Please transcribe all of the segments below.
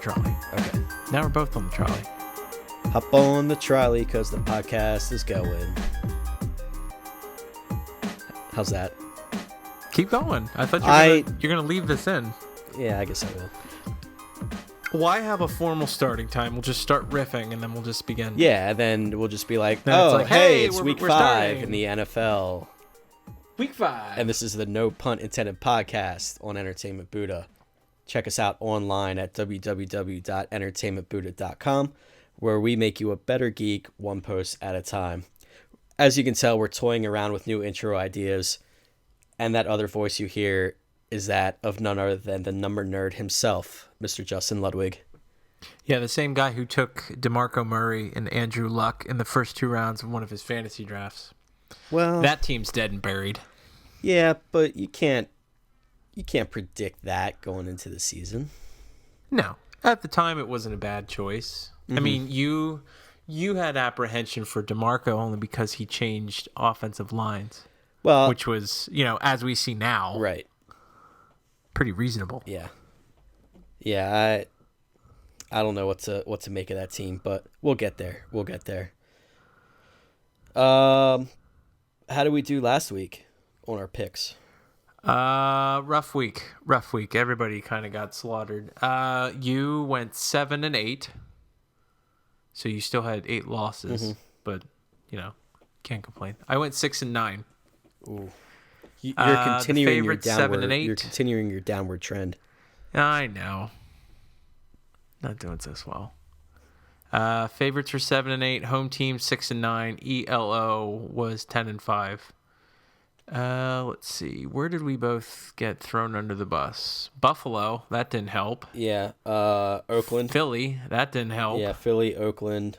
trolley. Okay. Now we're both on the trolley. Hop on the trolley because the podcast is going. How's that? Keep going. I thought you're gonna leave this in. Yeah, I guess I will. Why have a formal starting time? We'll just start riffing and then we'll just begin. Yeah, and then we'll just be like, Then it's like, hey, it's week we're 5 starting. in the NFL. Week 5. And this is the No Punt Intended podcast on Entertainment Buddha. Check us out online at www.entertainmentbuddha.com, where we make you a better geek one post at a time. As you can tell, we're toying around with new intro ideas, and that other voice you hear is that of none other than the number nerd himself, Mr. Justin Ludwig. Yeah, the same guy who took DeMarco Murray and Andrew Luck in the first 2 rounds of one of his fantasy drafts. Well, That team's dead and buried. yeah, but you can't predict that going into the season. No. At the time, it wasn't a bad choice. I mean, you had apprehension for DeMarco only because he changed offensive lines, Well, which was, as we see now, right. pretty reasonable. Yeah. Yeah, I don't know what to make of that team, but we'll get there. How did we do last week on our picks? Rough week. Everybody kind of got slaughtered. You went 7-8, so you still had 8 losses, but can't complain. I went 6-9. Ooh. You're continuing your favorites, downward. 7-8. You're continuing your downward trend. I know. Not doing so well. Favorites were 7-8. Home team 6-9. ELO was 10-5. Let's see. Where did we both get thrown under the bus? Buffalo, that didn't help. Yeah. Oakland. Philly, that didn't help. Yeah, Philly, Oakland.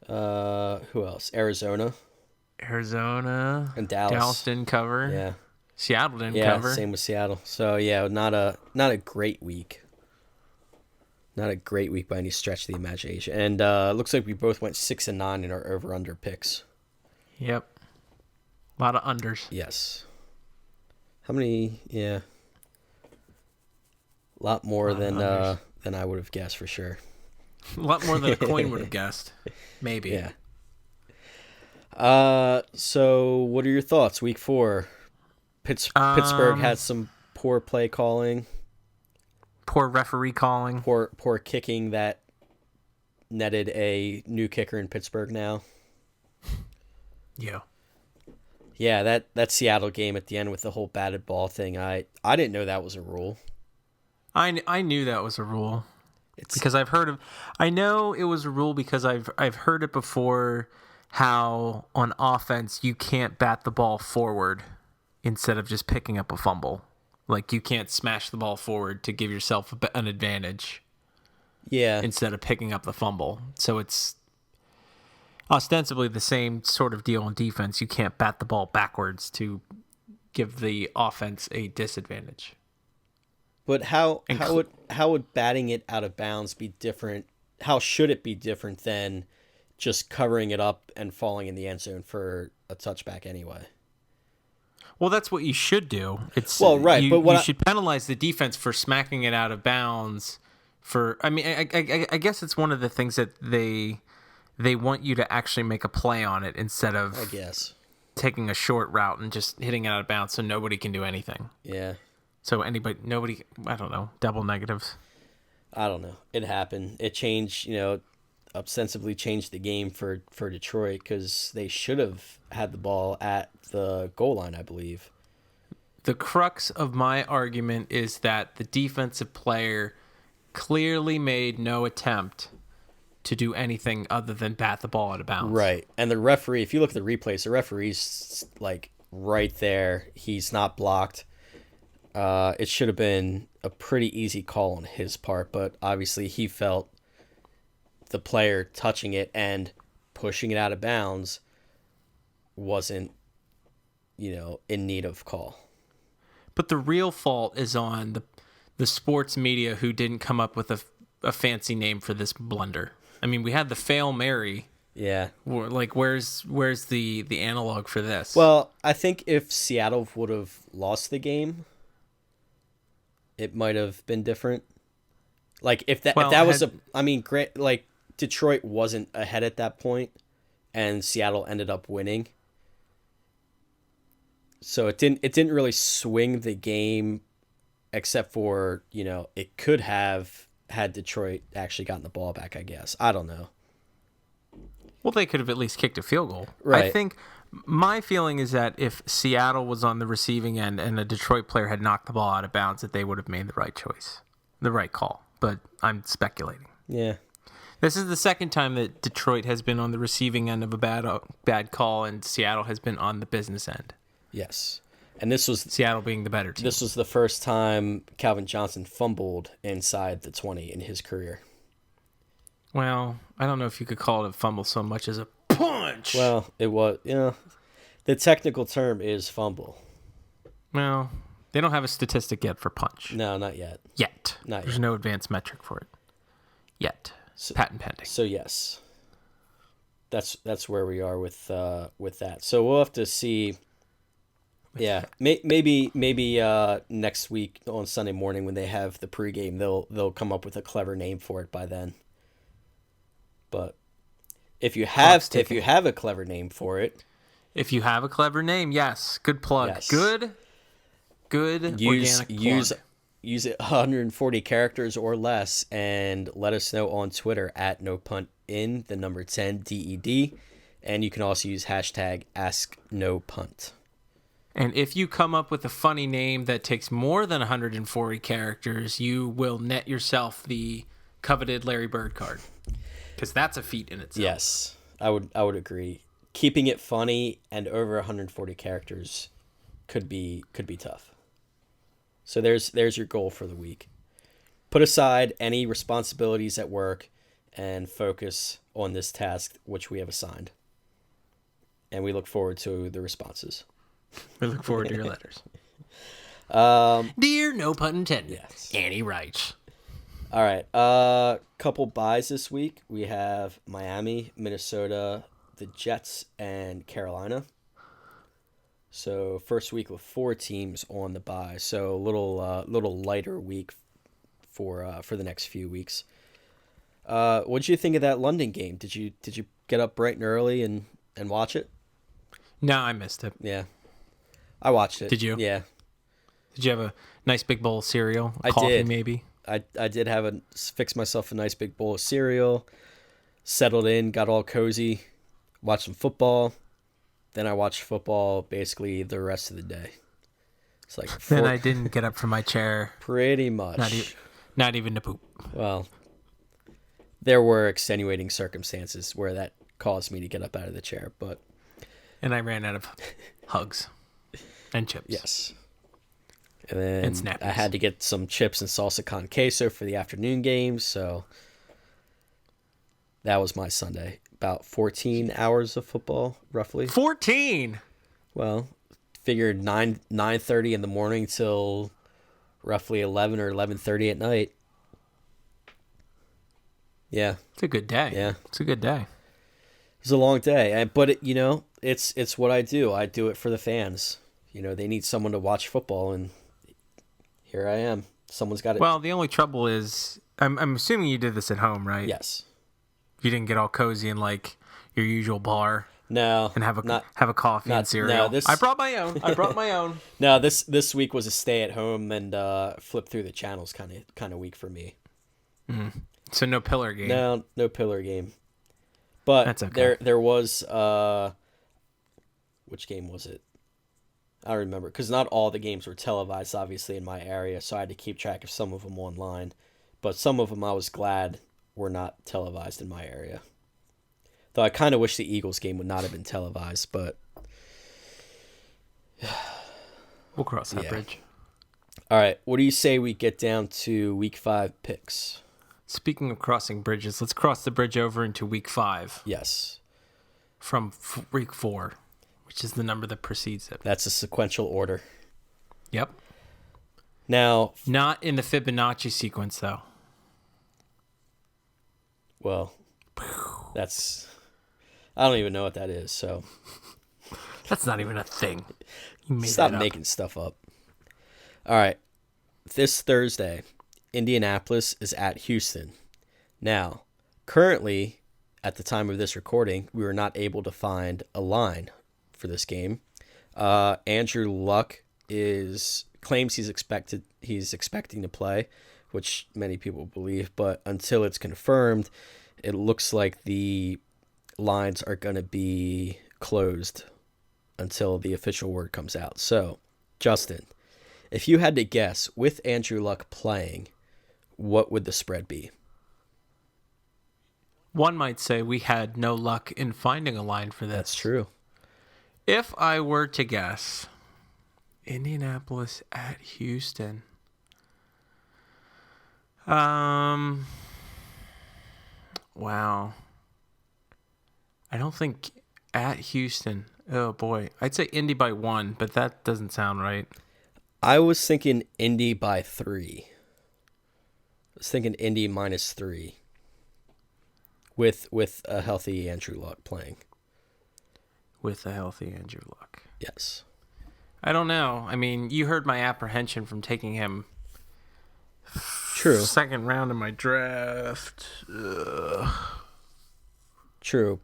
Who else? Arizona. And Dallas. Dallas didn't cover. Yeah. Seattle didn't Yeah, cover. same with Seattle. So yeah, not a great week. Not a great week by any stretch of the imagination. And looks like we both went 6-9 in our over/under picks. Yep. A lot of unders. Yes. How many? Yeah. A lot more than I would have guessed for sure. A lot more than a coin would have guessed. Maybe. Yeah. So what are your thoughts? Week 4. Pittsburgh had some poor play calling. Poor referee calling. Poor kicking that netted a new kicker in Pittsburgh now. Yeah. Yeah, that Seattle game at the end with the whole batted ball thing, I didn't know that was a rule. I knew that was a rule. Because I know it was a rule because I've heard it before, how on offense you can't bat the ball forward instead of just picking up a fumble. Like you can't smash the ball forward to give yourself an advantage. Yeah. Instead of picking up the fumble. So it's ostensibly the same sort of deal on defense. You can't bat the ball backwards to give the offense a disadvantage. But how would batting it out of bounds be different? How should it be different than just covering it up and falling in the end zone for a touchback anyway? Well, that's what you should do. Right, you should penalize the defense for smacking it out of bounds. I guess it's one of the things that they want you to actually make a play on it instead of, I guess, taking a short route and just hitting it out of bounds so nobody can do anything. Yeah. So nobody, I don't know, double negatives. I don't know. It happened. It changed, ostensibly changed the game for Detroit because they should have had the ball at the goal line, I believe. The crux of my argument is that the defensive player clearly made no attempt to do anything other than bat the ball out of bounds. Right. And the referee, if you look at the replays, the referee's like right there. He's not blocked. It should have been a pretty easy call on his part, but obviously he felt the player touching it and pushing it out of bounds wasn't, in need of call. But the real fault is on the sports media who didn't come up with a fancy name for this blunder. I mean, we had the Fail Mary. Yeah. Like, where's the analog for this? Well, I think if Seattle would have lost the game, it might have been different. Like if that was I mean, great. Like Detroit wasn't ahead at that point, and Seattle ended up winning. So it didn't really swing the game, except for it could have had Detroit actually gotten the ball back. I guess I don't know. Well, they could have at least kicked a field goal. Right. I think my feeling is that if Seattle was on the receiving end and a Detroit player had knocked the ball out of bounds, that they would have made the right choice, the right call. But I'm speculating. Yeah. This is the second time that Detroit has been on the receiving end of a bad call, and Seattle has been on the business end. Yes. And this was Seattle being the better team. This was the first time Calvin Johnson fumbled inside the 20 in his career. Well, I don't know if you could call it a fumble so much as a punch. Well, it was, the technical term is fumble. Well, they don't have a statistic yet for punch. No, not yet. There's no advanced metric for it. Yet. Patent pending. So yes. That's where we are with that. So we'll have to see. Yeah, maybe next week on Sunday morning when they have the pregame, they'll come up with a clever name for it by then. But if you have a clever name for it, if you have a clever name, yes, good plug. Yes. Good organic plug. Use it 140 characters or less, and let us know on Twitter at NoPuntIn, the number 10 DED, and you can also use hashtag AskNoPunt. And if you come up with a funny name that takes more than 140 characters, you will net yourself the coveted Larry Bird card. Because that's a feat in itself. Yes, I would agree. Keeping it funny and over 140 characters could be tough. So there's your goal for the week. Put aside any responsibilities at work and focus on this task which we have assigned. And we look forward to the responses. We look forward to your letters. Dear no pun intended. Yes. Annie writes. All right. Couple buys this week. We have Miami, Minnesota, the Jets, and Carolina. So first week with 4 teams on the bye. So a little lighter week for the next few weeks. What did you think of that London game? Did you get up bright and early and watch it? No, I missed it. Yeah. I watched it. Did you? Yeah. Did you have a nice big bowl of cereal? Coffee, did. Maybe? I did fix myself a nice big bowl of cereal, settled in, got all cozy, watched some football. Then I watched football basically the rest of the day. It's like then I didn't get up from my chair. Pretty much. Not even to poop. Well, there were extenuating circumstances where that caused me to get up out of the chair, but... And I ran out of hugs and chips. Yes. And then I had to get some chips and salsa con queso for the afternoon games, so that was my Sunday. About 14 hours of football, roughly. 14? Well, figured 9:30 in the morning till roughly 11 or 11:30 at night. Yeah. It's a good day. Yeah. It's a good day. It was a long day, but it's what I do. I do it for the fans. They need someone to watch football, and here I am. Someone's got it. Well, the only trouble is, I'm assuming you did this at home, right? Yes. You didn't get all cozy in like your usual bar. No. And have a coffee and cereal. No, I brought my own. No, this week was a stay at home and flip through the channels kind of week for me. Mm. So no pillar game. No pillar game. But that's okay. There was which game was it? I don't remember, because not all the games were televised, obviously, in my area, so I had to keep track of some of them online. But some of them I was glad were not televised in my area. Though I kind of wish the Eagles game would not have been televised, but... We'll cross that bridge. All right, what do you say we get down to Week 5 picks? Speaking of crossing bridges, let's cross the bridge over into Week 5. Yes. From Week 4. Which is the number that precedes it. That's a sequential order. Yep. Now... Not in the Fibonacci sequence, though. Well, that's... I don't even know what that is, so... That's not even a thing. Stop making stuff up. All right. This Thursday Indianapolis is at Houston. Now, currently, at the time of this recording, we were not able to find a line for this game. Andrew Luck claims he's expecting to play, which many people believe, but until it's confirmed, it looks like the lines are going to be closed until the official word comes out. So, Justin, if you had to guess, with Andrew Luck playing, what would the spread be? One might say we had no luck in finding a line for this. That's true. If I were to guess, Indianapolis at Houston. Wow. I don't think at Houston. Oh boy. I'd say Indy by 1, but that doesn't sound right. I was thinking Indy by 3. I was thinking Indy -3 with a healthy Andrew Luck playing. With a healthy Andrew Luck. Yes. I don't know. I mean, you heard my apprehension from taking him. True. Second round in my draft. Ugh. True.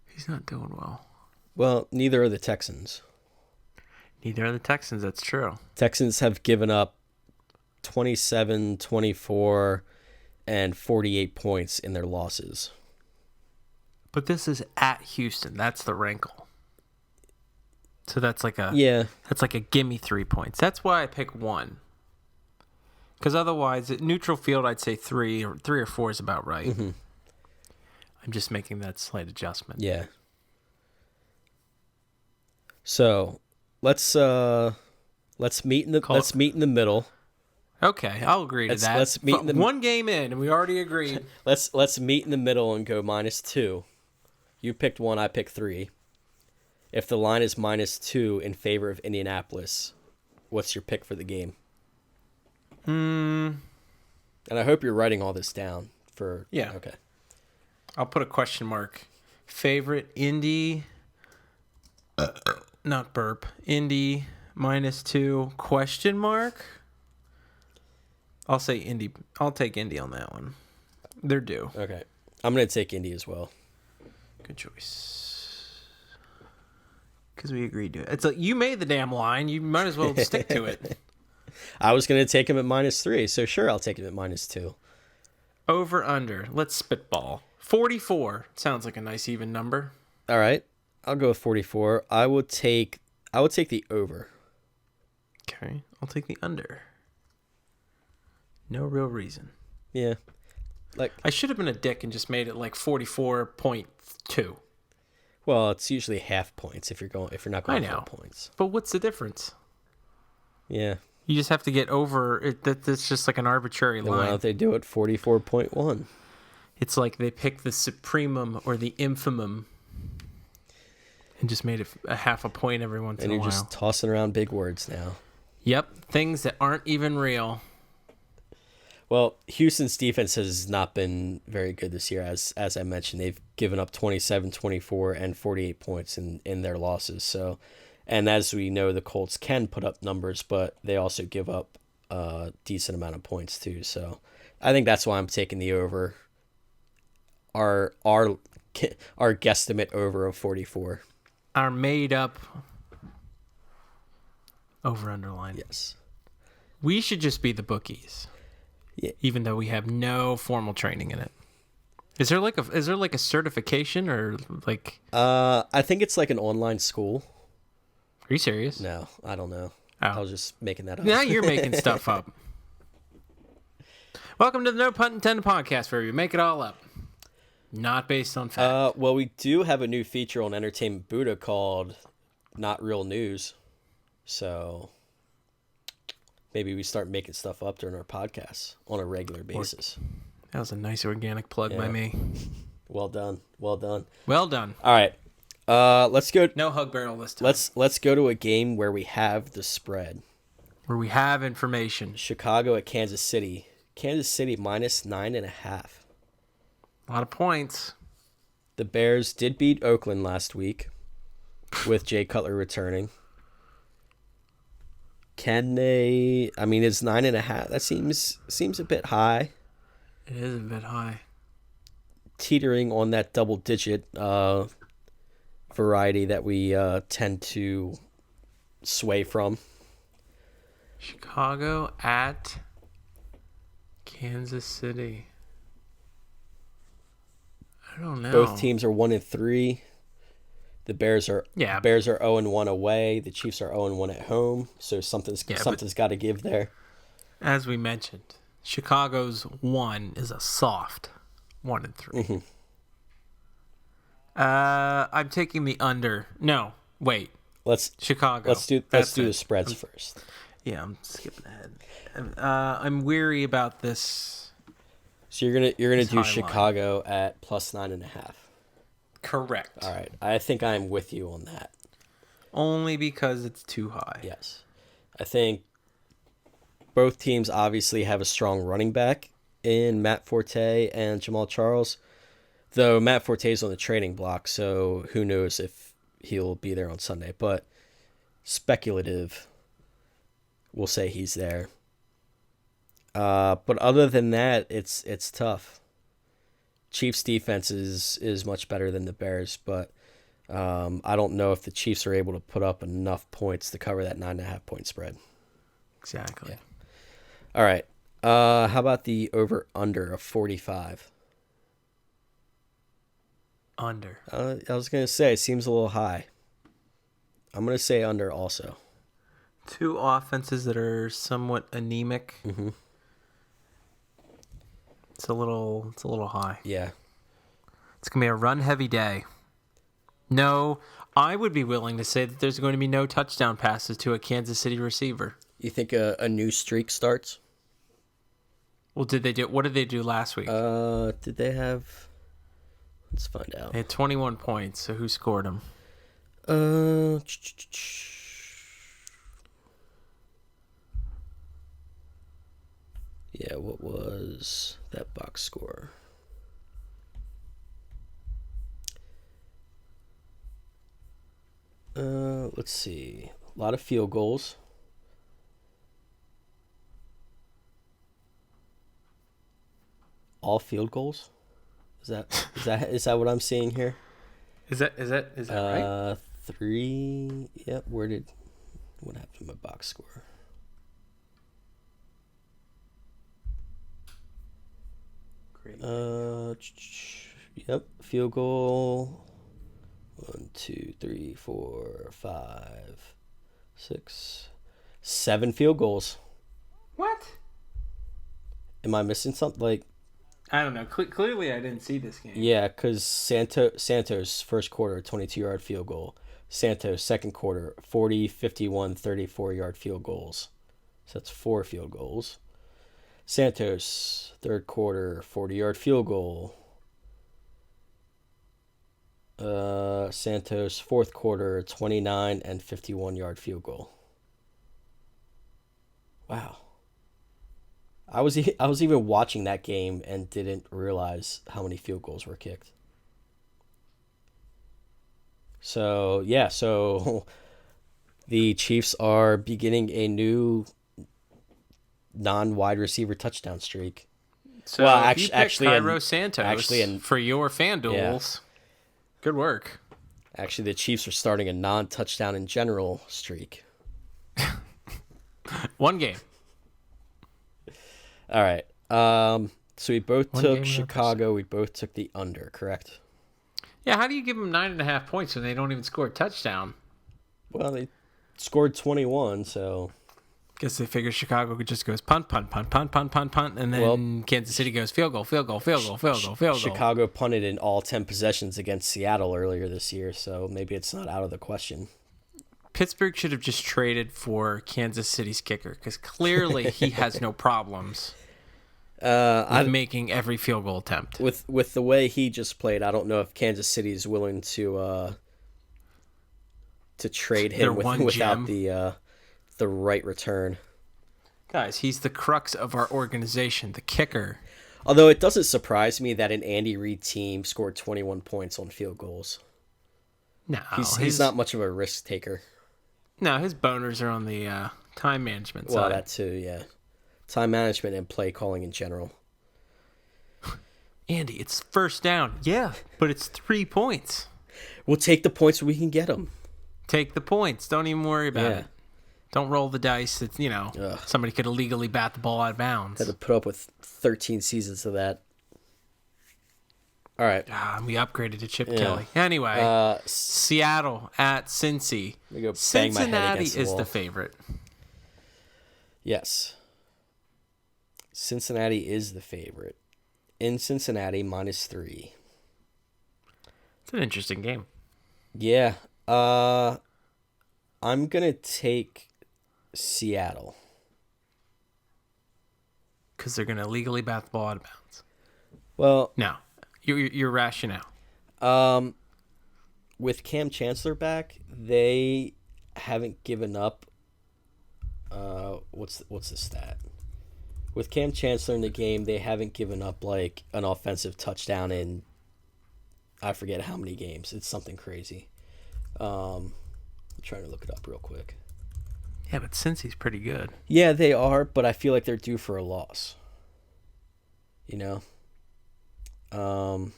He's not doing well. Well, neither are the Texans. Neither are the Texans, that's true. Texans have given up 27, 24, and 48 points in their losses. But this is at Houston. That's the wrinkle. So that's like a gimme 3 points. That's why I pick 1. Because otherwise, at neutral field, I'd say 3 or 4 is about right. Mm-hmm. I'm just making that slight adjustment. Yeah. So let's meet in the middle. Okay, I'll agree to that. Let's meet in the one game in, and we already agreed. Let's meet in the middle and go -2. You picked 1, I picked 3. If the line is -2 in favor of Indianapolis, what's your pick for the game? And I hope you're writing all this down for. Yeah. Okay. I'll put a question mark. Favorite Indy. Not burp. Indy -2 question mark. I'll say Indy. I'll take Indy on that one. They're due. Okay. I'm going to take Indy as well. Good choice. Because we agreed to it. It's like you made the damn line. You might as well stick to it. I was going to take him at -3, so sure, I'll take him at -2. Over, under. Let's spitball. 44. Sounds like a nice even number. All right. I'll go with 44. I would take the over. Okay. I'll take the under. No real reason. Yeah. I should have been a dick and just made it like 44.2. Well, it's usually half points if you're not going full points. But what's the difference? Yeah. You just have to get over it. That's just like an arbitrary line. Why don't they do it 44.1? It's like they picked the supremum or the infimum and just made it a half a point every once in a while. And you're just tossing around big words now. Yep, things that aren't even real. Well, Houston's defense has not been very good this year. As I mentioned, they've given up 27, 24, and 48 points in their losses. So, and as we know, the Colts can put up numbers, but they also give up a decent amount of points too. So I think that's why I'm taking the over. Our guesstimate over of 44. Our made up over underline. Yes. We should just be the bookies. Yeah. Even though we have no formal training in it. Is there like a certification or like I think it's like an online school. Are you serious? No, I don't know. Oh. I was just making that up. Now you're making stuff up. Welcome to the No Punt Intended podcast where we make it all up. Not based on fact. Well, we do have a new feature on Entertainment Buddha called Not Real News. So maybe we start making stuff up during our podcasts on a regular basis. That was a nice organic plug by me. Well done. Well done. Well done. All right. Let's go. No hug barrel this time. Let's go to a game where we have the spread. Where we have information. Chicago at Kansas City. Kansas City -9.5. A lot of points. The Bears did beat Oakland last week with Jay Cutler returning. Can they? I mean, it's 9.5. That seems a bit high. It is a bit high. Teetering on that double digit variety that we tend to sway from. Chicago at Kansas City. I don't know. Both teams are 1-3. The Bears are 0-1 away. The Chiefs are 0-1 at home. So something's got to give there. As we mentioned, Chicago's 1 is a soft 1-3. Mm-hmm. I'm taking the under. No, wait. Chicago. Let's do the spreads first. Yeah, I'm skipping ahead. I'm weary about this. So you're gonna do Chicago line at plus 9.5. Correct. All right, I think I'm with you on that. Only because it's too high. Yes, I think both teams obviously have a strong running back in Matt Forte and Jamal Charles. Though Matt Forte's on the training block, so who knows if he'll be there on Sunday. But speculative, we'll say he's there. But other than that, it's tough. Chiefs defense is much better than the Bears, but I don't know if the Chiefs are able to put up enough points to cover that 9.5 point spread. Exactly. Yeah. All right. How about the over under of 45? Under. I was gonna say it seems a little high. I'm gonna say under also. Two offenses that are somewhat anemic. Mm-hmm. It's a little high. Yeah. It's gonna be a run heavy day. No, I would be willing to say that there's going to be no touchdown passes to a Kansas City receiver. You think a new streak starts? Well, what did they do last week? Did they have? Let's find out. They had 21 points. So who scored them? Yeah, what was that box score? Let's see. A lot of field goals. All field goals? Is that what I'm seeing here? Is that right? 3. Yep. What happened to my box score? Great. Yep. Field goal. 1, 2, 3, 4, 5, 6, 7 field goals. What? Am I missing something? I don't know. Clearly, I didn't see this game. Yeah, because Santos first quarter 22-yard field goal. Santos second quarter 40, 51, 34-yard field goals. So that's 4 field goals. Santos third quarter 40-yard field goal. Santos fourth quarter 29 and 51-yard field goal. Wow. I was even watching that game and didn't realize how many field goals were kicked. So the Chiefs are beginning a new non-wide receiver touchdown streak. So actually, Cairo Santos for your FanDuels. Yeah. Good work. Actually, the Chiefs are starting a non-touchdown in general streak. One game. All right. So we both took Chicago. We both took the under, correct? Yeah. How do you give them 9.5 points when they don't even score a touchdown? Well, they scored 21, so. Guess they figure Chicago just goes punt, and then Kansas City goes field goal. Chicago punted in all 10 possessions against Seattle earlier this year, so maybe it's not out of the question. Pittsburgh should have just traded for Kansas City's kicker because clearly he has no problems with making every field goal attempt. With the way he just played, I don't know if Kansas City is willing to trade him without the right return. Guys, he's the crux of our organization, the kicker. Although it doesn't surprise me that an Andy Reid team scored 21 points on field goals. No, he's not much of a risk taker. No, his boners are on the Time management side. Well, that too, yeah. Time management and play calling in general. Andy, it's first down. Yeah, but it's 3 points. We'll take the points when we can get them. Take the points. Don't even worry about Yeah. it. Don't roll the dice. It's, somebody could illegally bat the ball out of bounds. Had to put up with 13 seasons of that. All right. We upgraded to Chip Kelly. Anyway, Seattle at Cincy. Go Cincinnati is the favorite. Yes. Cincinnati is the favorite. In Cincinnati, -3. It's an interesting game. Yeah. I'm going to take Seattle. Because they're going to illegally bat the ball out of bounds. Well, No. Your rationale. With Cam Chancellor back, they haven't given up. What's the stat? With Cam Chancellor in the game, they haven't given up like an offensive touchdown in I forget how many games. It's something crazy. I'm trying to look it up real quick. Yeah, but Cincy's pretty good. Yeah, they are, but I feel like they're due for a loss. You know? I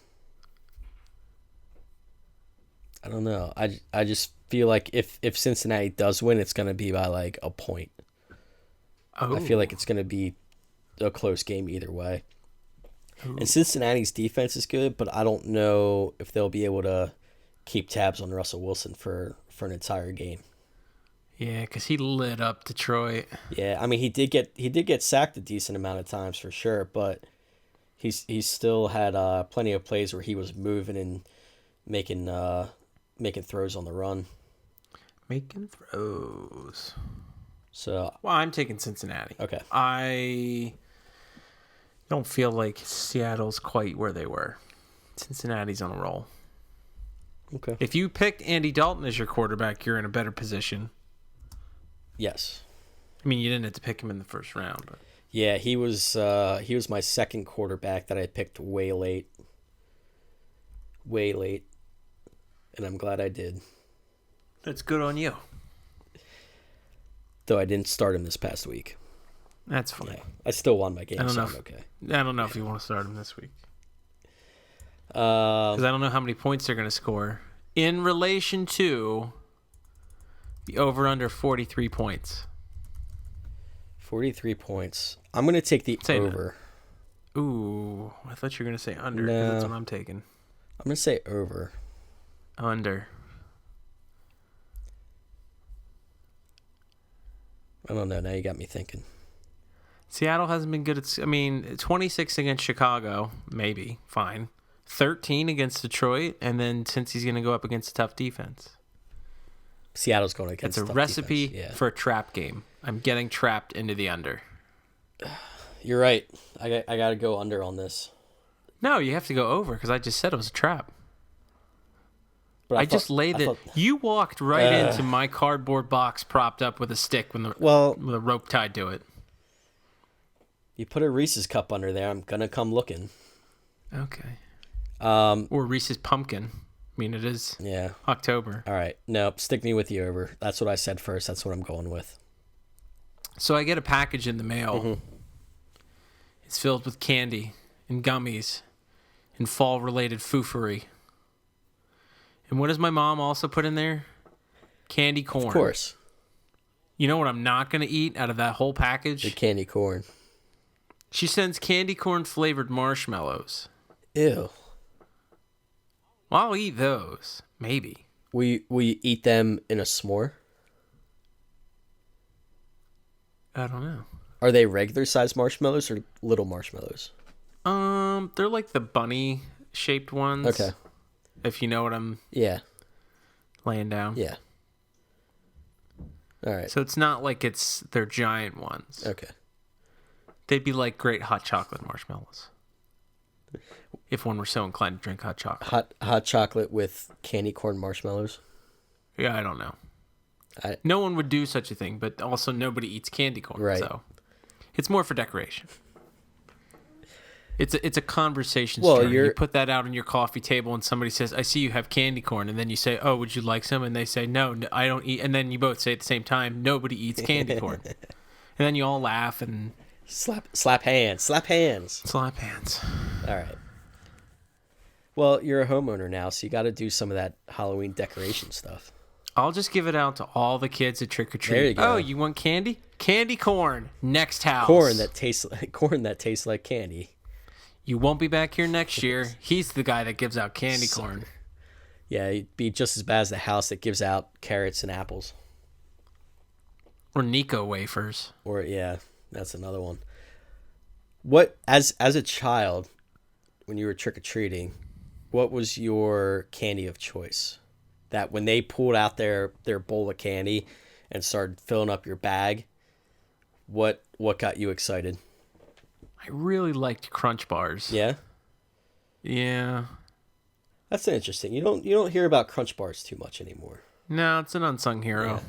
don't know. I just feel like if Cincinnati does win, it's going to be by like a point. Oh. I feel like it's going to be a close game either way. Ooh. And Cincinnati's defense is good, but I don't know if they'll be able to keep tabs on Russell Wilson for an entire game. Yeah, because he lit up Detroit. Yeah, I mean he did get sacked a decent amount of times for sure, but he's still had plenty of plays where he was moving and making throws on the run. Making throws. So well, I'm taking Cincinnati. Okay. I don't feel like Seattle's quite where they were. Cincinnati's on a roll. Okay. If you picked Andy Dalton as your quarterback, you're in a better position. Yes. I mean, you didn't have to pick him in the first round, but yeah, he was my second quarterback that I picked way late, and I'm glad I did. That's good on you. Though I didn't start him this past week. That's fine. Yeah, I still won my game, I'm okay. I don't know if you want to start him this week. Because I don't know how many points they're going to score in relation to the over-under 43 points. 43 points. I'm going to take the over. No. Ooh, I thought you were going to say under, because that's what I'm taking. I'm going to say over. Under. I don't know. Now you got me thinking. Seattle hasn't been good at... I mean, 26 against Chicago, maybe. Fine. 13 against Detroit, and then since he's going to go up against a tough defense. Seattle's going against It's a recipe for a trap game. I'm getting trapped into the under. You're right. I got to go under on this. No, you have to go over, because I just said it was a trap. But I just laid it. You walked right into my cardboard box propped up with a stick with a rope tied to it. You put a Reese's cup under there, I'm going to come looking. Okay. Or Reese's pumpkin. I mean, it is October. All right. No, stick me with the over. That's what I said first. That's what I'm going with. So I get a package in the mail. Mm-hmm. It's filled with candy and gummies and fall-related foofery. And what does my mom also put in there? Candy corn. Of course. You know what I'm not going to eat out of that whole package? The candy corn. She sends candy corn flavored marshmallows. Ew. Well, I'll eat those. Maybe. Will you eat them in a s'more? I don't know. Are they regular sized marshmallows or little marshmallows? They're like the bunny shaped ones. Okay. If you know what I'm laying down. Yeah. All right. So it's not like they're giant ones. Okay. They'd be like great hot chocolate marshmallows. If one were so inclined to drink hot chocolate. Hot chocolate with candy corn marshmallows? Yeah, I don't know. No one would do such a thing, but also nobody eats candy corn. Right. So it's more for decoration. It's a conversation Well, starter. You put that out on your coffee table, and somebody says, "I see you have candy corn," and then you say, "Oh, would you like some?" And they say, "No, I don't eat." And then you both say at the same time, "Nobody eats candy corn." And then you all laugh and slap hands. slap hands. All right. Well, you're a homeowner now, so you got to do some of that Halloween decoration stuff. I'll just give it out to all the kids at trick or treat. There you go. Oh, you want candy? Candy corn. Next house. Corn that tastes like candy. You won't be back here next year. He's the guy that gives out candy corn. Yeah, it'd be just as bad as the house that gives out carrots and apples. Or Nico wafers. Or yeah, that's another one. What as a child, when you were trick or treating, what was your candy of choice? That when they pulled out their bowl of candy and started filling up your bag, what got you excited? I really liked Crunch Bars. Yeah? Yeah. That's interesting. You don't hear about Crunch Bars too much anymore. No, it's an unsung hero. Yeah.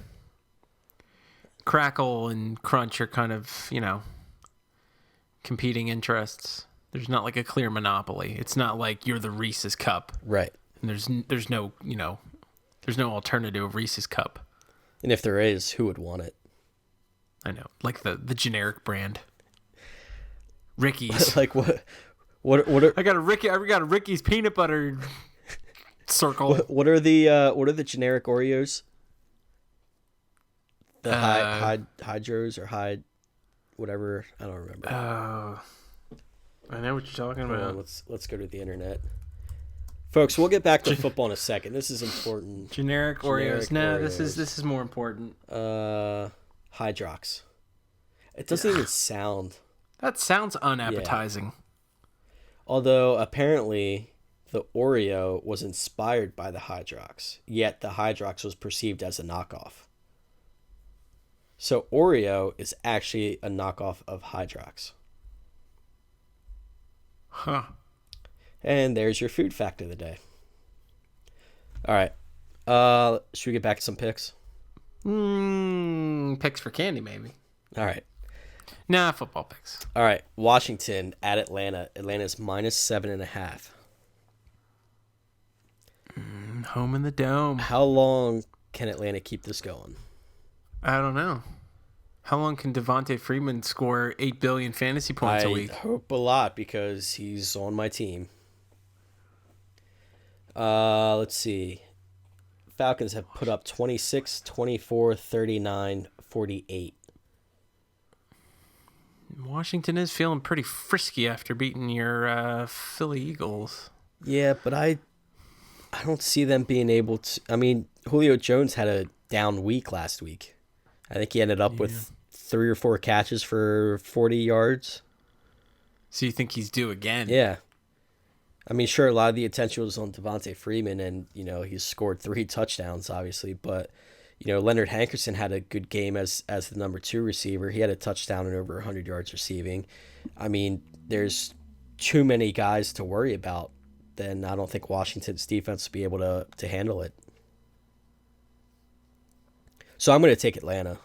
Crackle and Crunch are kind of, competing interests. There's not like a clear monopoly. It's not like you're the Reese's Cup. Right. And there's no, there's no alternative Reese's Cup. And if there is, who would want it? I know. Like the generic brand. Ricky's. Like what are I got a Ricky's peanut butter circle. What are the generic Oreos? The Hydros or Hyd whatever, I don't remember. I know what you're talking about. Let's go to the internet. Folks, we'll get back to football in a second. This is important. Generic Oreos. No, this is more important. Hydrox. It doesn't even sound. That sounds unappetizing. Yeah. Although apparently the Oreo was inspired by the Hydrox, yet the Hydrox was perceived as a knockoff. So Oreo is actually a knockoff of Hydrox. Huh. And there's your food fact of the day. All right. Should we get back to some picks? Picks for candy, maybe. All right. Nah, football picks. All right. Washington at Atlanta. Atlanta's -7.5. Home in the dome. How long can Atlanta keep this going? I don't know. How long can Devontae Freeman score 8 billion fantasy points a week? I hope a lot because he's on my team. Let's see. Falcons have put up 26, 24, 39, 48. Washington is feeling pretty frisky after beating your Philly Eagles. Yeah, but I don't see them being able to. I mean, Julio Jones had a down week last week. I think he ended up with 3 or 4 catches for 40 yards. So you think he's due again? Yeah. I mean, sure, a lot of the attention was on Devontae Freeman, and, he's scored 3 touchdowns, obviously. But, Leonard Hankerson had a good game as the number 2 receiver. He had a touchdown and over 100 yards receiving. I mean, there's too many guys to worry about. Then I don't think Washington's defense will be able to handle it. So I'm going to take Atlanta.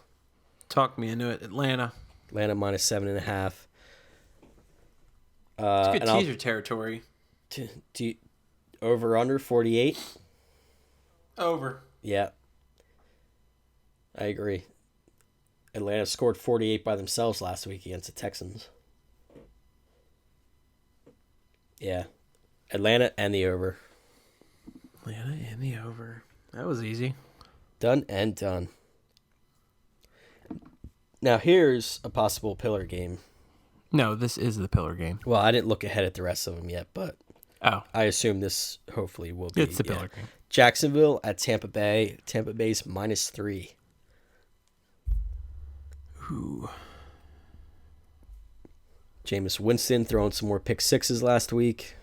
Talk me into it. Atlanta -7.5. It's good teaser territory. Over under 48? Over. Yeah. I agree. Atlanta scored 48 by themselves last week against the Texans. Yeah. Atlanta and the over. Atlanta and the over. That was easy. Done and done. Now here's a possible pillar game. No, this is the pillar game. Well, I didn't look ahead at the rest of them yet, but I assume this hopefully will be. It's the pillar game. Jacksonville at Tampa Bay. Tampa Bay's -3. Ooh. Jameis Winston throwing some more pick sixes last week.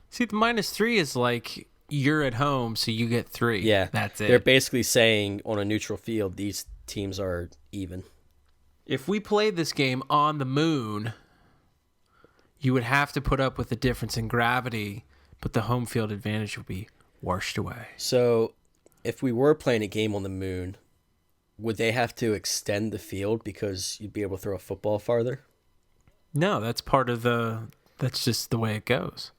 See, the -3 is like you're at home, so you get 3. Yeah. That's it. They're basically saying on a neutral field, these teams are even. If we played this game on the moon, you would have to put up with the difference in gravity, but the home field advantage would be washed away. So, if we were playing a game on the moon, would they have to extend the field because you'd be able to throw a football farther? No, that's part of the That's just the way it goes.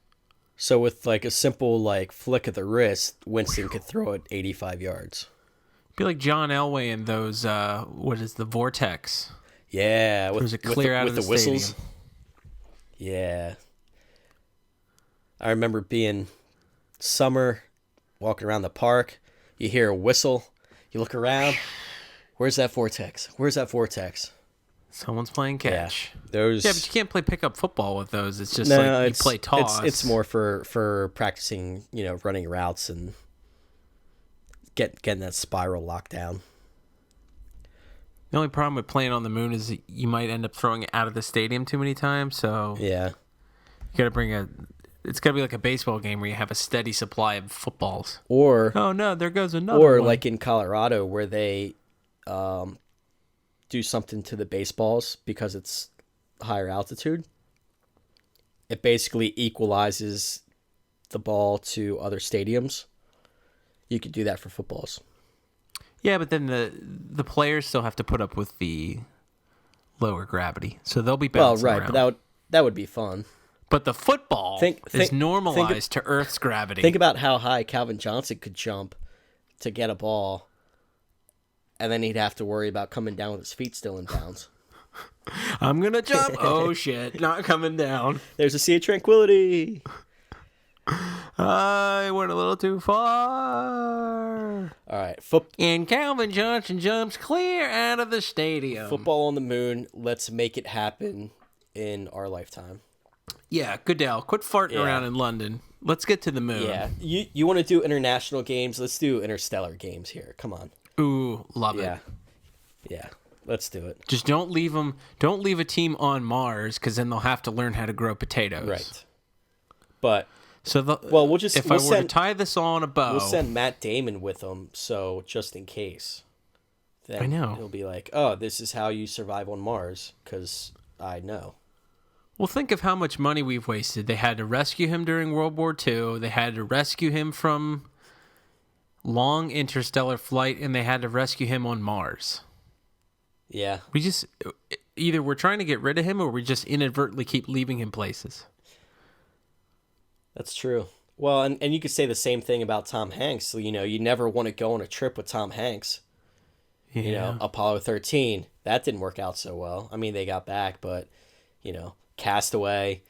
So with like a simple like flick of the wrist, Winston could throw it 85 yards. Be like John Elway in those, what is the Vortex? Yeah, Throws it clear out of the whistles. stadium. Yeah. I remember being summer, walking around the park. You hear a whistle. You look around. Where's that Vortex? Where's that Vortex? Someone's playing catch. Yeah, those. Yeah, but you can't play pickup football with those. It's just like you play toss. It's more for practicing, running routes and getting that spiral locked down. The only problem with playing on the moon is that you might end up throwing it out of the stadium too many times. So yeah, you got to bring it's got to be like a baseball game where you have a steady supply of footballs. Or oh no, there goes another. Or one. like in Colorado where they do something to the baseballs because it's higher altitude. It basically equalizes the ball to other stadiums. You could do that for footballs. Yeah, but then the players still have to put up with the lower gravity, so they'll be bouncing around. But that would be fun. But the football is normalized to Earth's gravity. Think about how high Calvin Johnson could jump to get a ball, and then he'd have to worry about coming down with his feet still in bounds. I'm gonna jump. Oh shit! Not coming down. There's a sea of tranquility. I went a little too far. All right, and Calvin Johnson jumps clear out of the stadium. Football on the moon. Let's make it happen in our lifetime. Yeah, Goodell, quit farting around in London. Let's get to the moon. Yeah, you want to do international games? Let's do interstellar games here. Come on. Ooh, love it. Yeah. Let's do it. Just don't leave them. Don't leave a team on Mars because then they'll have to learn how to grow potatoes. Right. But we'll to tie this on a bow, we'll send Matt Damon with them. So just in case, then I know he'll be like, "Oh, this is how you survive on Mars," because I know. Well, think of how much money we've wasted. They had to rescue him during World War II. They had to rescue him from long interstellar flight, and they had to rescue him on Mars. Yeah. We just either we're trying to get rid of him or we just inadvertently keep leaving him places. That's true. Well, and you could say the same thing about Tom Hanks. You never want to go on a trip with Tom Hanks. Yeah. Apollo 13, that didn't work out so well. I mean, they got back, but, Castaway,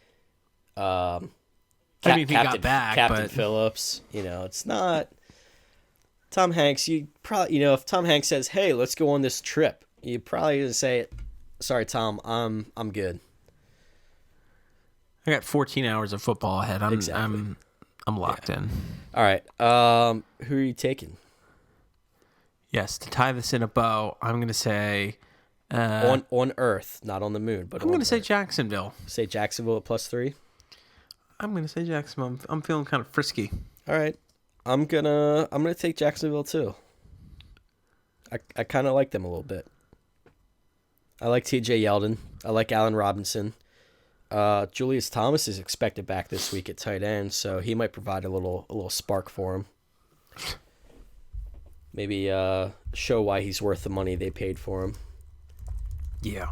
he got back, Captain Phillips, it's not Tom Hanks. You probably, if Tom Hanks says, "Hey, let's go on this trip," you probably gonna say, "Sorry, Tom, I'm good. I got 14 hours of football ahead. I'm locked in." All right. Who are you taking? Yes, to tie this in a bow, I'm gonna say on Earth, not on the moon, but I'm gonna say Jacksonville. Say Jacksonville at +3. I'm gonna say Jacksonville. I'm feeling kind of frisky. All right. I'm gonna take Jacksonville too. I kind of like them a little bit. I like T.J. Yeldon. I like Allen Robinson. Julius Thomas is expected back this week at tight end, so he might provide a little spark for him. Maybe show why he's worth the money they paid for him. Yeah.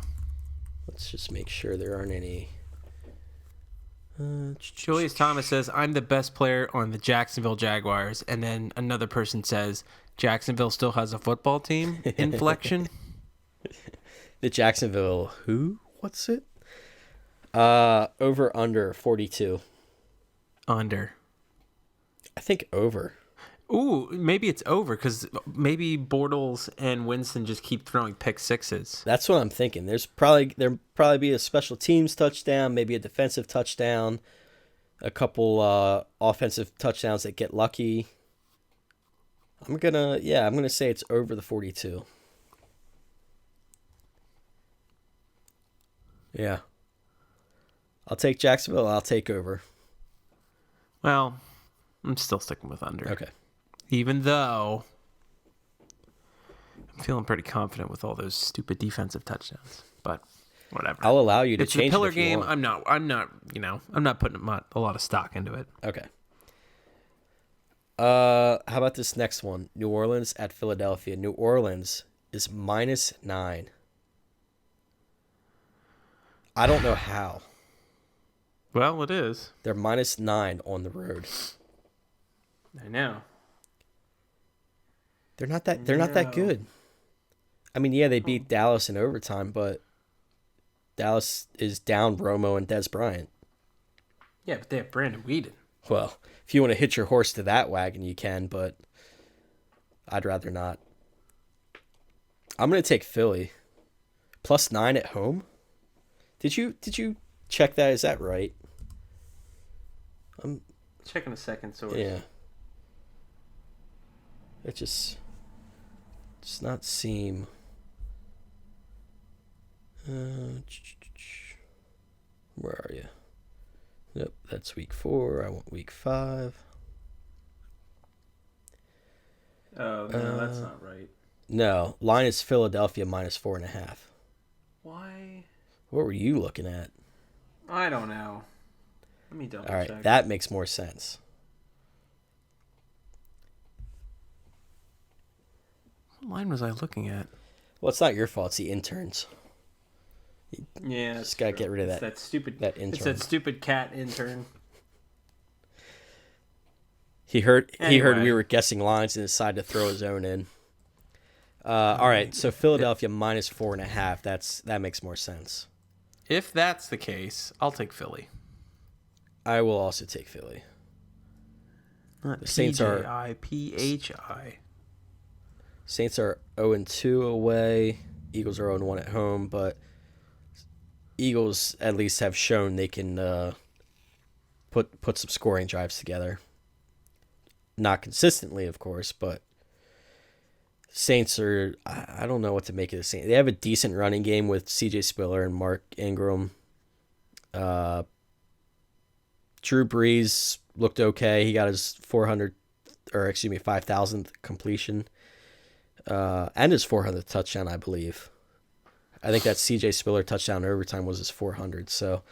Let's just make sure there aren't any. Julius Thomas says, "I'm the best player on the Jacksonville Jaguars," and then another person says, "Jacksonville still has a football team." Inflection. The Jacksonville who? What's it? Over under 42. Under. I think over. Ooh, maybe it's over because maybe Bortles and Winston just keep throwing pick sixes. That's what I'm thinking. There'll probably be a special teams touchdown, maybe a defensive touchdown, a couple offensive touchdowns that get lucky. I'm gonna say it's over the 42. Yeah. I'll take Jacksonville. I'll take over. Well, I'm still sticking with under. Okay. Even though I'm feeling pretty confident with all those stupid defensive touchdowns, but whatever. I'll allow you to it's change the pillar it if you game. want. I'm not putting a lot of stock into it. Okay. How about this next one? New Orleans at Philadelphia. New Orleans is -9. I don't know how. Well, it is. They're -9 on the road. I know. They're not that good. I mean, yeah, they beat Dallas in overtime, but Dallas is down Romo and Des Bryant. Yeah, but they have Brandon Weeden. Well, if you want to hitch your horse to that wagon, you can, but I'd rather not. I'm going to take Philly. +9 at home? Did you check that? Is that right? I'm checking a second source. Yeah. It just does not seem. Where are you? Yep, that's week 4. I want week 5. Oh, no, that's not right. No, line is Philadelphia -4.5. Why? What were you looking at? I don't know. Let me double check. All right, that makes more sense. What line was I looking at? Well, it's not your fault. It's the interns. Yeah, just gotta get rid of that stupid intern. It's that stupid cat intern. He heard we were guessing lines and decided to throw his own in. All right, so Philadelphia -4.5. That makes more sense. If that's the case, I'll take Philly. I will also take Philly. Not The Saints are PHI. Saints are 0-2 away. Eagles are 0-1 at home, but Eagles at least have shown they can put some scoring drives together. Not consistently, of course, but Saints are, I don't know what to make of the Saints. They have a decent running game with C.J. Spiller and Mark Ingram. Drew Brees looked okay. He got his 5,000th completion and his 400th touchdown, I believe. I think that C.J. Spiller touchdown in overtime was his 400. So,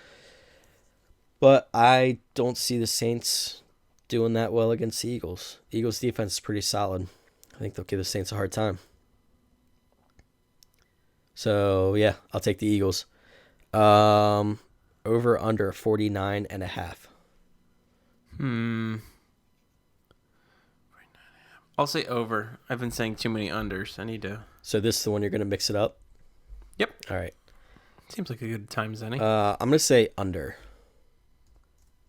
but I don't see the Saints doing that well against the Eagles. Eagles defense is pretty solid. I think they'll give the Saints a hard time. So, yeah, I'll take the Eagles. Over under 49.5. I'll say over. I've been saying too many unders. I need to. So this is the one you're going to mix it up? Yep. All right. Seems like a good time, Zenny. I'm going to say under.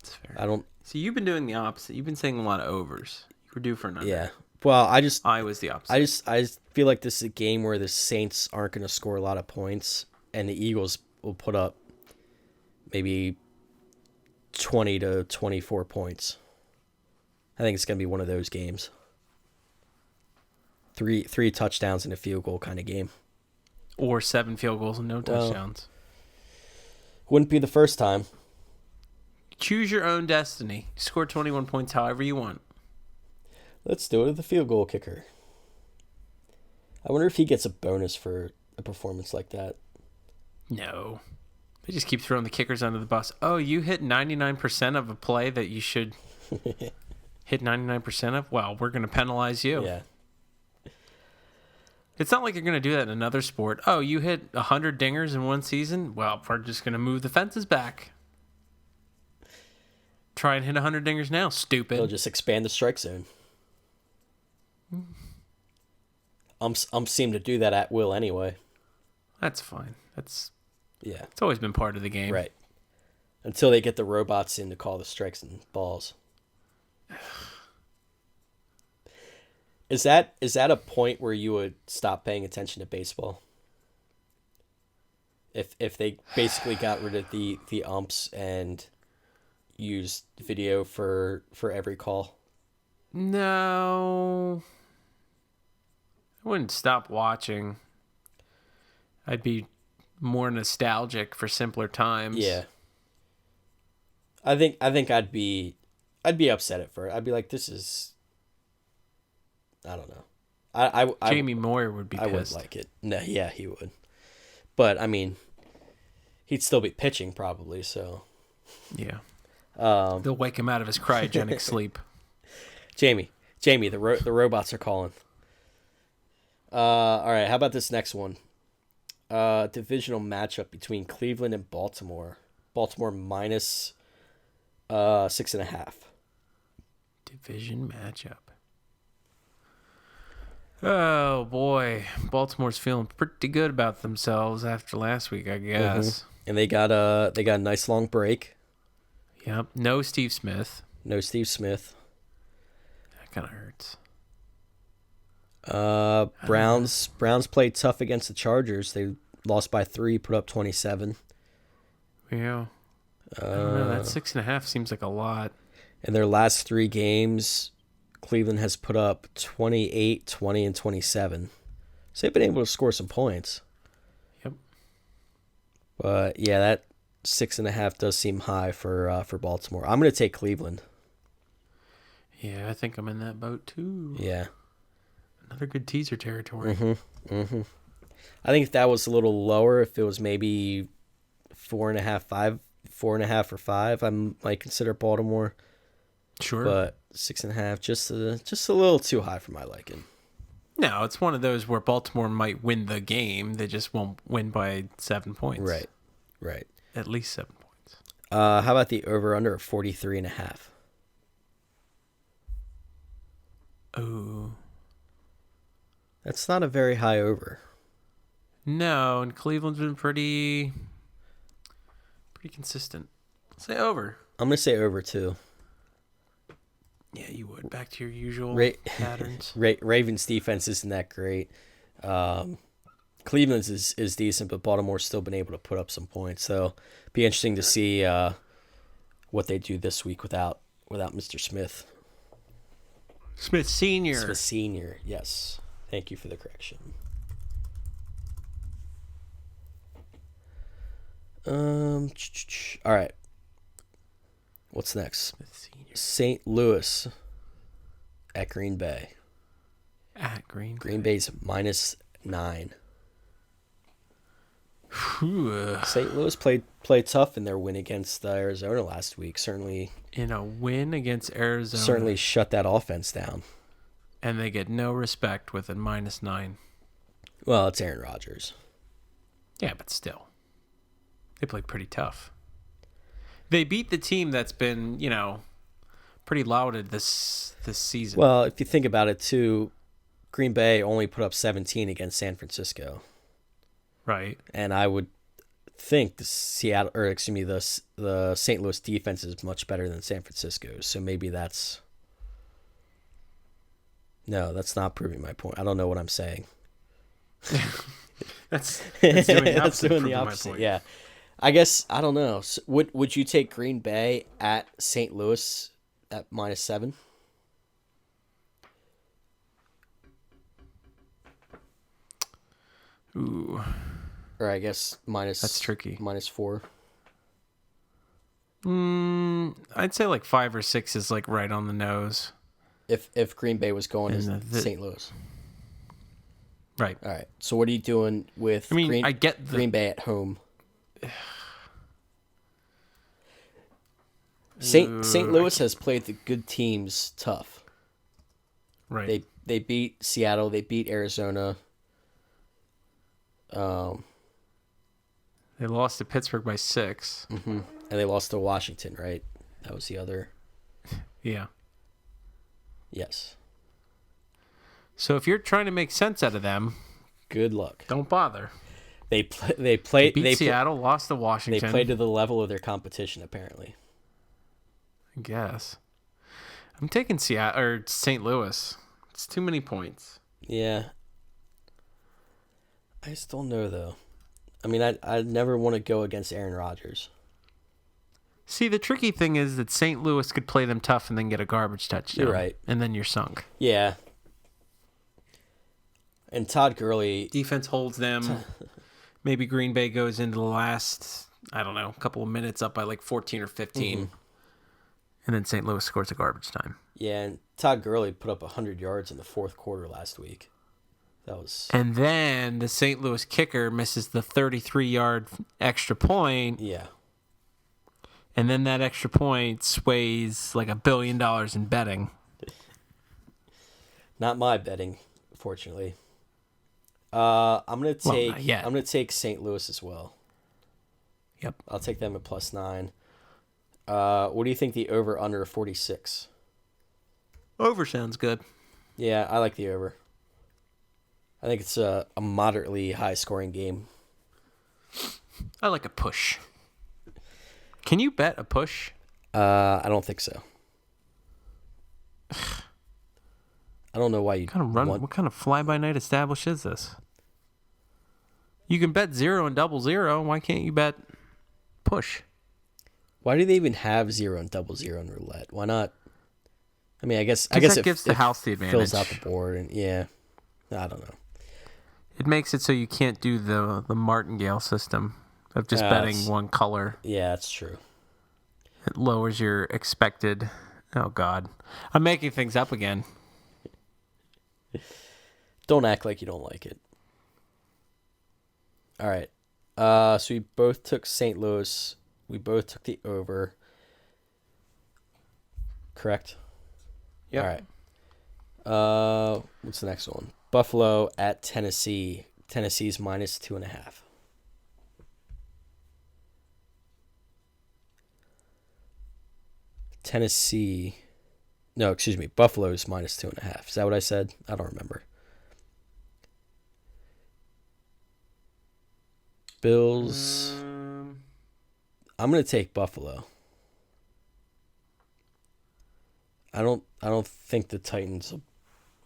That's fair. I don't. So you've been doing the opposite. You've been saying a lot of overs. You were due for an under. Yeah. Well, I was the opposite. I just feel like this is a game where the Saints aren't going to score a lot of points, and the Eagles will put up maybe 20 to 24 points. I think it's going to be one of those games. Three touchdowns and a field goal kind of game. Or 7 field goals and no touchdowns. Wouldn't be the first time. Choose your own destiny. Score 21 points however you want. Let's do it with the field goal kicker. I wonder if he gets a bonus for a performance like that. No. They just keep throwing the kickers under the bus. Oh, you hit 99% of a play that you should hit 99% of? Well, we're going to penalize you. Yeah. It's not like you're going to do that in another sport. Oh, you hit 100 dingers in one season? Well, we're just going to move the fences back. Try and hit 100 dingers now, stupid. They'll just expand the strike zone. I'm seem to do that at will anyway. That's fine. It's always been part of the game. Right. Until they get the robots in to call the strikes and balls. Is that a point where you would stop paying attention to baseball? If they basically got rid of the umps and used video for every call? No. I wouldn't stop watching. I'd be more nostalgic for simpler times. Yeah. I think I'd be upset at first. I'd be like, this is, I don't know. Jamie Moyer would be pissed. I wouldn't like it. No, yeah, he would. But I mean, he'd still be pitching probably. So yeah, they'll wake him out of his cryogenic sleep. Jamie, the robots are calling. All right, how about this next one? Divisional matchup between Cleveland and Baltimore. Baltimore 6.5. Division matchup. Oh boy, Baltimore's feeling pretty good about themselves after last week, I guess. And they got a nice long break. Yep. No Steve Smith. No Steve Smith. That kind of hurts. Browns played tough against the Chargers. They lost by 3, put up 27. Yeah. I don't know. That 6.5 seems like a lot. In their last 3 games, Cleveland has put up 28, 20, and 27. So they've been able to score some points. Yep. But yeah, that 6.5 does seem high for Baltimore. I'm going to take Cleveland. Yeah, I think I'm in that boat too. Yeah. Another good teaser territory. I think if that was a little lower, if it was maybe 4.5, 5, 4.5 or 5, I might consider Baltimore. Sure. But 6.5, just a little too high for my liking. No, it's one of those where Baltimore might win the game. They just won't win by 7 points. Right. At least 7 points. How about the over-under of 43.5? Oh. That's not a very high over. No, and Cleveland's been pretty consistent. Say over. I'm going to say over, too. Yeah, you would. Back to your usual patterns. Ravens' defense isn't that great. Cleveland's is decent, but Baltimore's still been able to put up some points. So it'd be interesting to see what they do this week without Mr. Smith. Smith Sr. Smith Sr., yes. Thank you for the correction. All right. What's next? St. Louis at Green Bay. At Green Bay. Green Bay's -9. St. Louis played tough in their win against Arizona last week. Certainly, in a win against Arizona, certainly shut that offense down. And they get no respect with a -9. Well, it's Aaron Rodgers. Yeah, but still, they played pretty tough. They beat the team that's been, pretty lauded this season. Well, if you think about it too, Green Bay only put up 17 against San Francisco. Right. And I would think the St. Louis defense is much better than San Francisco's. So maybe that's not proving my point. I don't know what I'm saying. that's doing the opposite. Yeah. I guess I don't know. So would you take Green Bay at St. Louis at -7? Ooh. Or I guess that's tricky. -4. I'd say like 5 or 6 is like right on the nose. If Green Bay was going to St. Louis. Right. All right. So what are you doing with I get Green Bay at home? St. Louis has played the good teams tough. Right. They beat Seattle. They beat Arizona. They lost to Pittsburgh by 6. Mm-hmm. And they lost to Washington, right? That was the other. Yeah. Yes. So if you're trying to make sense out of them, good luck. Don't bother. They beat Seattle, lost to Washington. They played to the level of their competition, apparently. I guess. I'm taking Seattle or St. Louis. It's too many points. Yeah. I still know though. I mean, I never want to go against Aaron Rodgers. See, the tricky thing is that St. Louis could play them tough and then get a garbage touchdown. You're right. And then you're sunk. Yeah. And Todd Gurley. Defense holds them. Maybe Green Bay goes into the last, couple of minutes up by like 14 or 15. Mm-hmm. And then St. Louis scores a garbage time. Yeah, and Todd Gurley put up 100 yards in the fourth quarter last week. And then the St. Louis kicker misses the 33-yard extra point. Yeah. And then that extra point sways like $1 billion in betting. Not my betting, fortunately. I'm gonna take St. Louis as well. Yep. I'll take them at +9. What do you think the over under 46? Over sounds good. Yeah, I like the over. I think it's a moderately high scoring game. I like a push. Can you bet a push? I don't think so. I don't know why you What kind of fly-by-night establish is this? You can bet 0 and 0-0. Why can't you bet push? Why do they even have 0 and 0-0 in roulette? Why not? I mean, I guess That gives the house the advantage. Fills out the board, and yeah, I don't know. It makes it so you can't do the martingale system of just betting one color. Yeah, that's true. It lowers your expected. Oh God, I'm making things up again. Don't act like you don't like it. All right. So we both took St. Louis. We both took the over. Correct? Yeah. All right. What's the next one? Buffalo at Tennessee. Tennessee's minus 2.5. Tennessee. No, excuse me. Buffalo's minus 2.5. Is that what I said? I don't remember. Bills. I'm gonna take Buffalo. I don't think the Titans will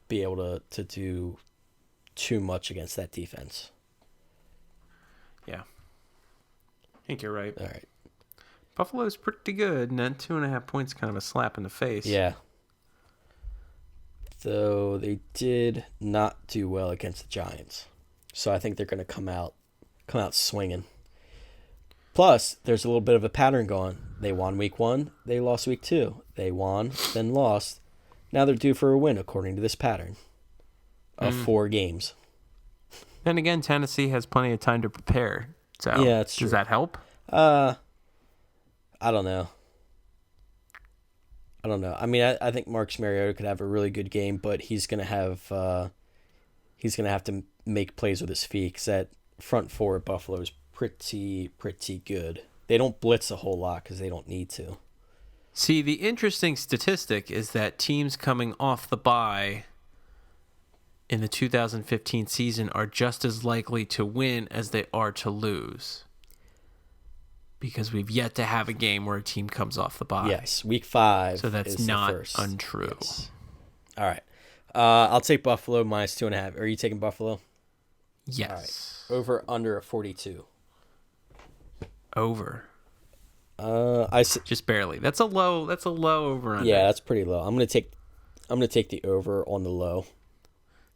be able to do too much against that defense. Yeah. I think you're right. All right. Buffalo's pretty good, and then 2.5 points kind of a slap in the face. Yeah. Though they did not do well against the Giants, so I think they're going to come out swinging. Plus, there's a little bit of a pattern going. They won week 1, they lost week 2. They won, then lost. Now they're due for a win according to this pattern of 4 games. Then again, Tennessee has plenty of time to prepare. So yeah, that's true. Does that help? I don't know. I mean, I think Marcus Mariota could have a really good game, but he's gonna have to make plays with his feet because that front four at Buffalo is pretty good. They don't blitz a whole lot because they don't need to. See, the interesting statistic is that teams coming off the bye in the 2015 season are just as likely to win as they are to lose. Because we've yet to have a game where a team comes off the bye. Yes, week 5. So that's is not the first. untrue. Yes. All right. I'll take Buffalo minus 2.5. Are you taking Buffalo? Yes. All right. Over under a 42. Over. Just barely. That's a low over under. Yeah, that's pretty low. I'm gonna take the over on the low.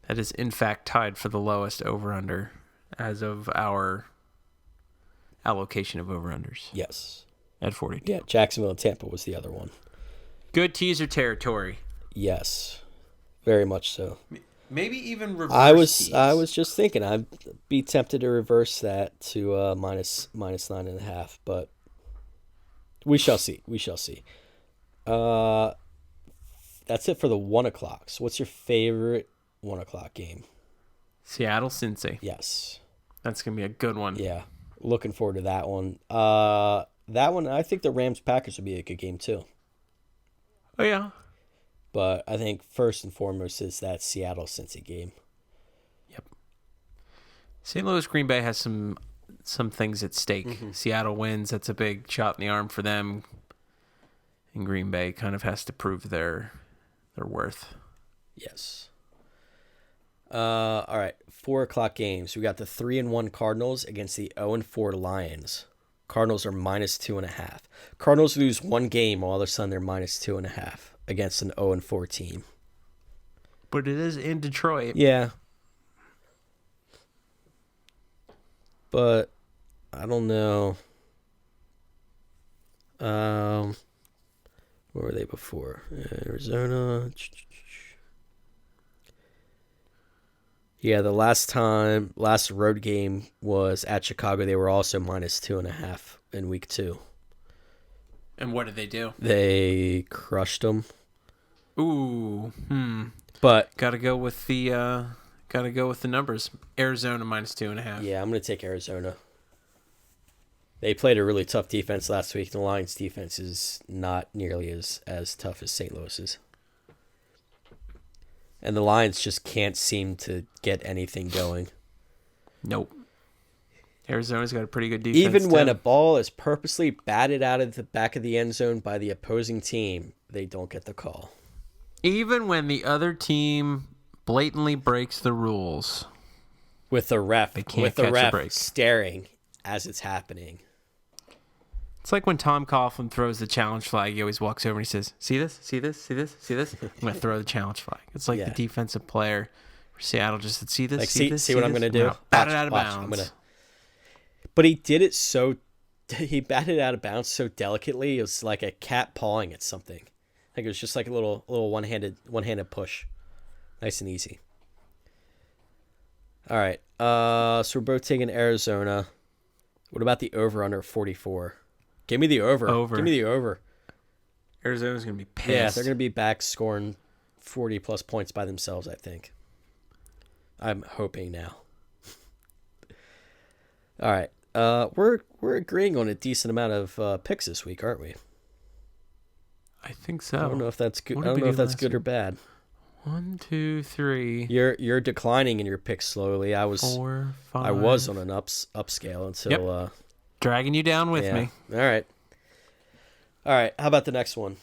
That is in fact tied for the lowest over under as of our allocation of over unders. Yes. At 42. Yeah, Jacksonville and Tampa was the other one. Good teaser territory. Yes. Very much so. Maybe even reverse. I was just thinking I'd be tempted to reverse that to minus 9.5, but we shall see. That's it for the 1 o'clocks. What's your favorite 1 o'clock game? Seattle Cincy. Yes. That's gonna be a good one. Yeah. Looking forward to that one. That one, I think the Rams-Packers would be a good game too. Oh, yeah. But I think first and foremost is that Seattle-Cincy game. Yep. St. Louis Green Bay has some things at stake. Mm-hmm. Seattle wins. That's a big shot in the arm for them. And Green Bay kind of has to prove their worth. Yes. All right. 4 o'clock games. We got the 3-1 Cardinals against the 0-4 Lions. Cardinals are minus 2.5. Cardinals lose one game, all of a sudden they're minus 2.5 against an 0-4 team. But it is in Detroit. Yeah. But I don't know. Where were they before? Arizona. Yeah, the last road game was at Chicago. They were also minus 2.5 in week 2. And what did they do? They crushed them. Ooh, But gotta go with the numbers. Arizona minus 2.5. Yeah, I'm gonna take Arizona. They played a really tough defense last week. The Lions' defense is not nearly as tough as St. Louis's. And the Lions just can't seem to get anything going. Nope. Arizona's got a pretty good defense. Even when a ball is purposely batted out of the back of the end zone by the opposing team, they don't get the call. Even when the other team blatantly breaks the rules. With the ref, they can't catch a break. Staring as it's happening. It's like when Tom Coughlin throws the challenge flag. He always walks over and he says, "See this? See this? See this? See this?" I'm going to throw the challenge flag. It's like the defensive player for Seattle just said, "See this? Like, see this? See what I'm going to do? Bat it out of bounds." But he did it so... He batted out of bounds so delicately. It was like a cat pawing at something. Like it was just like a little one-handed push. Nice and easy. All right. So we're both taking Arizona. What about the over-under 44? Give me the over. Give me the over. Arizona's going to be pissed. Yeah, they're going to be back scoring 40-plus points by themselves, I think. I'm hoping now. All right. We're agreeing on a decent amount of picks this week, aren't we? I think so. I don't know if that's good. I don't know if that's good or bad. 1, 2, 3. You're declining in your picks slowly. I was 4, 5. I was on an upscale until dragging you down with me. All right. How about the next one?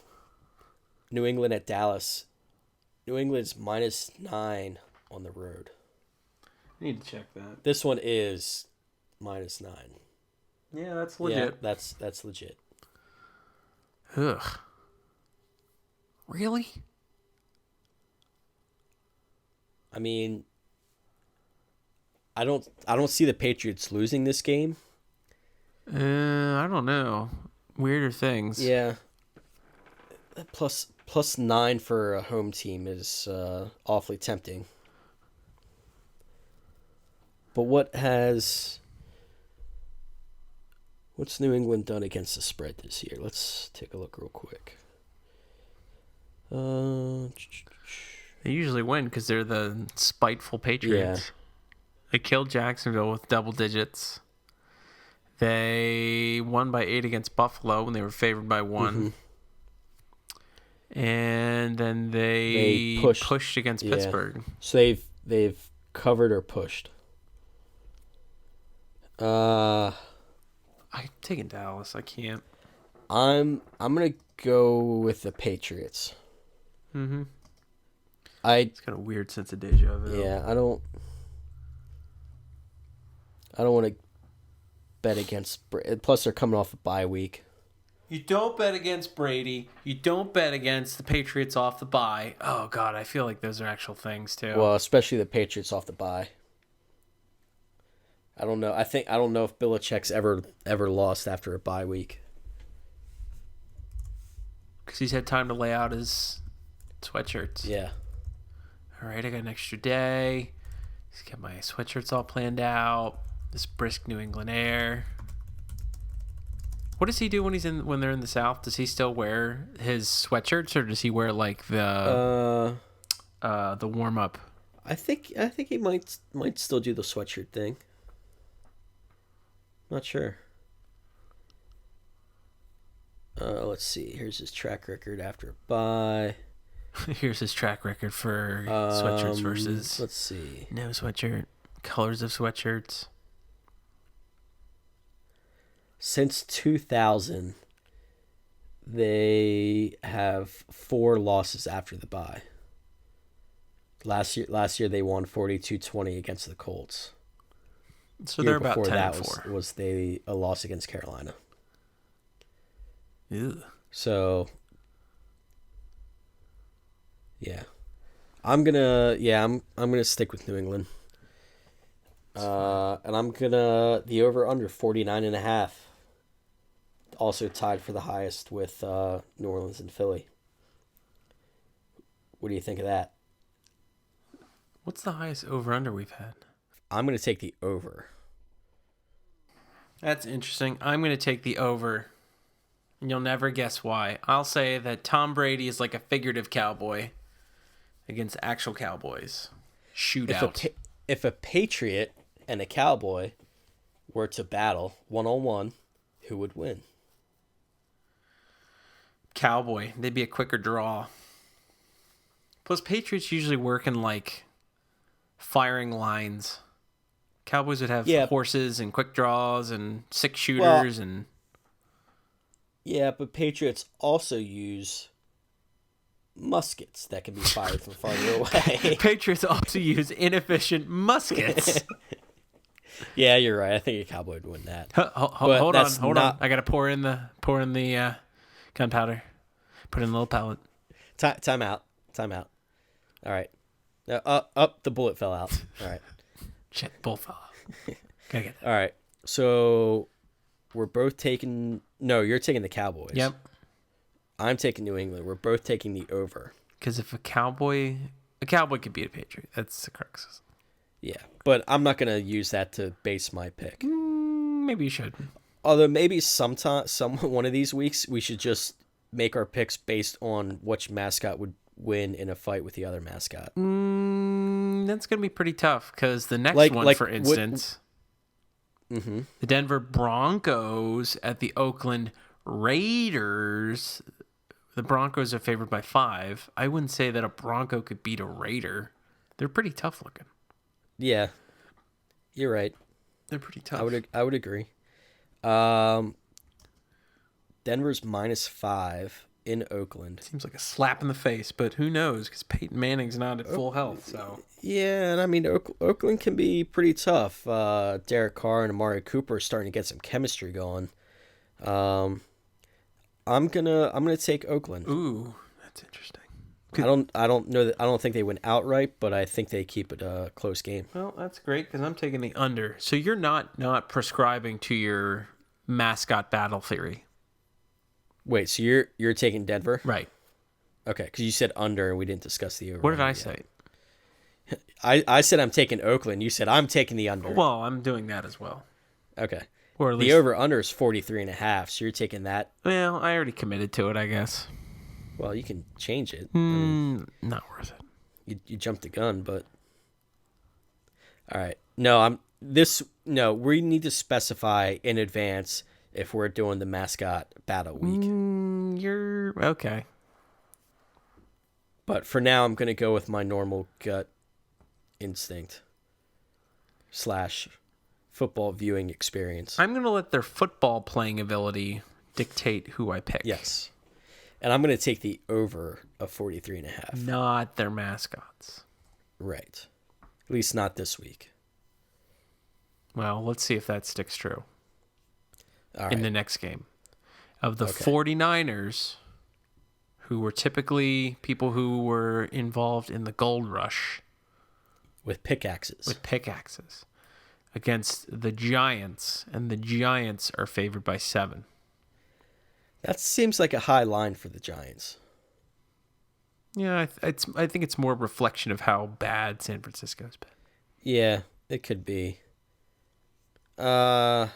New England at Dallas. New England's -9 on the road. I need to check that. This one is -9. Yeah, that's legit. Yeah, that's legit. Ugh. Really? I mean, I don't see the Patriots losing this game. I don't know. Weirder things. Yeah. Plus 9 for a home team is awfully tempting. But what's New England done against the spread this year? Let's take a look real quick. They usually win because they're the spiteful Patriots. Yeah. They killed Jacksonville with double digits. They won by 8 against Buffalo when they were favored by 1. Mm-hmm. And then they pushed against Pittsburgh. So they've covered or pushed. I'm taking Dallas. I can't. I'm gonna go with the Patriots. Mm-hmm. It's got a weird sense of deja vu. Yeah, I don't want to bet against. Plus, they're coming off a bye week. You don't bet against Brady. You don't bet against the Patriots off the bye. Oh God, I feel like those are actual things too. Well, especially the Patriots off the bye. I don't know. I don't know if Belichick's ever lost after a bye week. Because he's had time to lay out his sweatshirts. Yeah. All right, I got an extra day. Just get my sweatshirts all planned out. This brisk New England air. What does he do when they're in the South? Does he still wear his sweatshirts, or does he wear like the warm up? I think he might still do the sweatshirt thing. Not sure. Let's see. Here's his track record after a bye. Here's his track record for sweatshirts versus. Let's see. No sweatshirt. Colors of sweatshirts. Since 2000, they have 4 losses after the bye. Last year they won 42-20 against the Colts. So they're about 10-4. That was a loss against Carolina. Ew. So yeah. I'm gonna stick with New England. And I'm gonna the over under 49.5. Also tied for the highest with New Orleans and Philly. What do you think of that? What's the highest over under we've had? I'm gonna take the over. That's interesting. I'm gonna take the over. And you'll never guess why. I'll say that Tom Brady is like a figurative cowboy against actual cowboys. Shootout. If a Patriot and a Cowboy were to battle 1-on-1, Who would win? Cowboy. They'd be a quicker draw. Plus, Patriots usually work in like firing lines. Cowboys would have horses and quick draws and six shooters and. Yeah, but Patriots also use muskets that can be fired from farther away. Patriots also use inefficient muskets. Yeah, you're right. I think a Cowboy would win that. Hold on. I gotta pour in the gunpowder. Put in a little pellet. Time out. All right. Up the bullet fell out. All right. Shit, bullet fell out. Gotta get that. All right. So we're both taking. No, you're taking the Cowboys. Yep. I'm taking New England. We're both taking the over. Because if a cowboy could beat a Patriot. That's the crux. Yeah, but I'm not gonna use that to base my pick. Maybe you should. Although maybe one of these weeks we should just make our picks based on which mascot would win in a fight with the other mascot. That's gonna be pretty tough because the next one, for instance, the Denver Broncos at the Oakland Raiders. The Broncos are favored by 5. I wouldn't say that a Bronco could beat a Raider. They're pretty tough looking. Yeah, you're right. They're pretty tough. I would agree. Denver's -5 in Oakland. Seems like a slap in the face, but who knows? Because Peyton Manning's not at full health. So yeah, and I mean Oakland can be pretty tough. Derek Carr and Amari Cooper are starting to get some chemistry going. I'm gonna take Oakland. Ooh, that's interesting. I don't know that. I don't think they win outright, but I think they keep it a close game. Well, that's great because I'm taking the under. So you're not prescribing to your mascot battle theory. Wait, so you're taking Denver? Right. Okay, because you said under and we didn't discuss the over. What did I say? I said I'm taking Oakland. You said I'm taking the under. Well, I'm doing that as well. Okay. Or at least the over-under is 43.5, so you're taking that. Well, I already committed to it, I guess. Well, you can change it. Not worth it. You jumped the gun, but... All right. No, we need to specify in advance if we're doing the mascot battle week. You're... Okay. But for now, I'm going to go with my normal gut instinct / football viewing experience. I'm going to let their football playing ability dictate who I pick. Yes. And I'm going to take the over of 43.5. Not their mascots. Right. At least not this week. Well, let's see if that sticks true. All right. In the next game. Of the 49ers, who were typically people who were involved in the gold rush. With pickaxes. Against the Giants, and the Giants are favored by 7. That seems like a high line for the Giants. Yeah, I think it's more a reflection of how bad San Francisco's been. Yeah, it could be. What are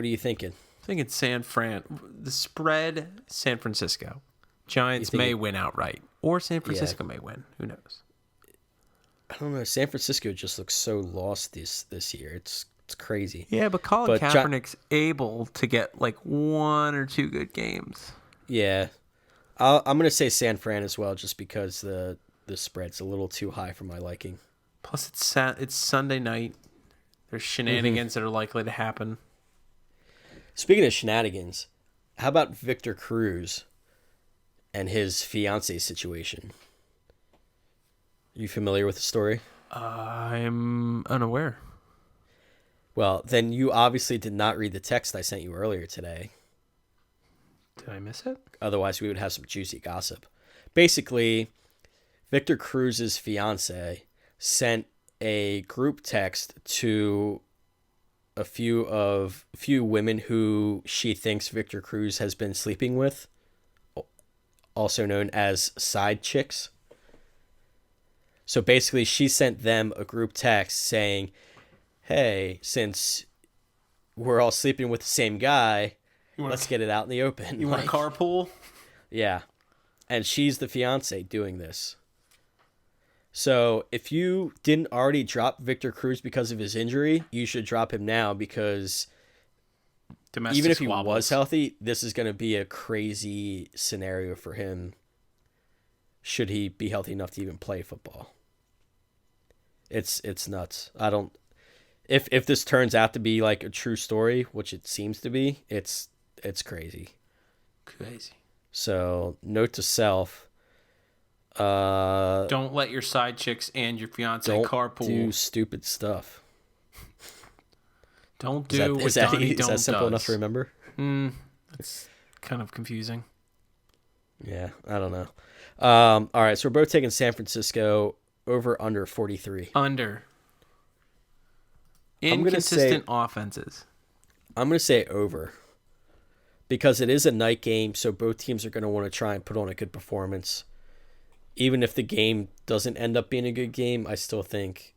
you thinking? I think it's the spread, San Francisco. Giants may win outright, or San Francisco may win. Who knows? I don't know. San Francisco just looks so lost this year. It's crazy. Yeah, but Colin Kaepernick's able to get like 1 or 2 good games. Yeah. I'm going to say San Fran as well, just because the spread's a little too high for my liking. Plus, it's Sunday night. There's shenanigans that are likely to happen. Speaking of shenanigans, how about Victor Cruz and his fiancée situation? Are you familiar with the story? I'm unaware. Well, then you obviously did not read the text I sent you earlier today. Did I miss it? Otherwise, we would have some juicy gossip. Basically, Victor Cruz's fiancée sent a group text to a few women who she thinks Victor Cruz has been sleeping with, also known as side chicks. So basically, she sent them a group text saying, hey, since we're all sleeping with the same guy, let's get it out in the open. You want a carpool? Yeah. And she's the fiance doing this. So if you didn't already drop Victor Cruz because of his injury, you should drop him now because Domestic even if he squabbles. was healthy, this is going to be a crazy scenario for him should he be healthy enough to even play football. It's nuts. I don't if this turns out to be like a true story, which it seems to be, it's crazy. Crazy. So, note to self, don't let your side chicks and your fiance don't carpool. do stupid stuff. Don't do what Donnie is that simple does. enough to remember? It's kind of confusing. Yeah, I don't know. All right, so we're both taking San Francisco over under 43. Under. I'm gonna Inconsistent offenses. I'm going to say over because it is a night game, so both teams are going to want to try and put on a good performance. Even if the game doesn't end up being a good game, I still think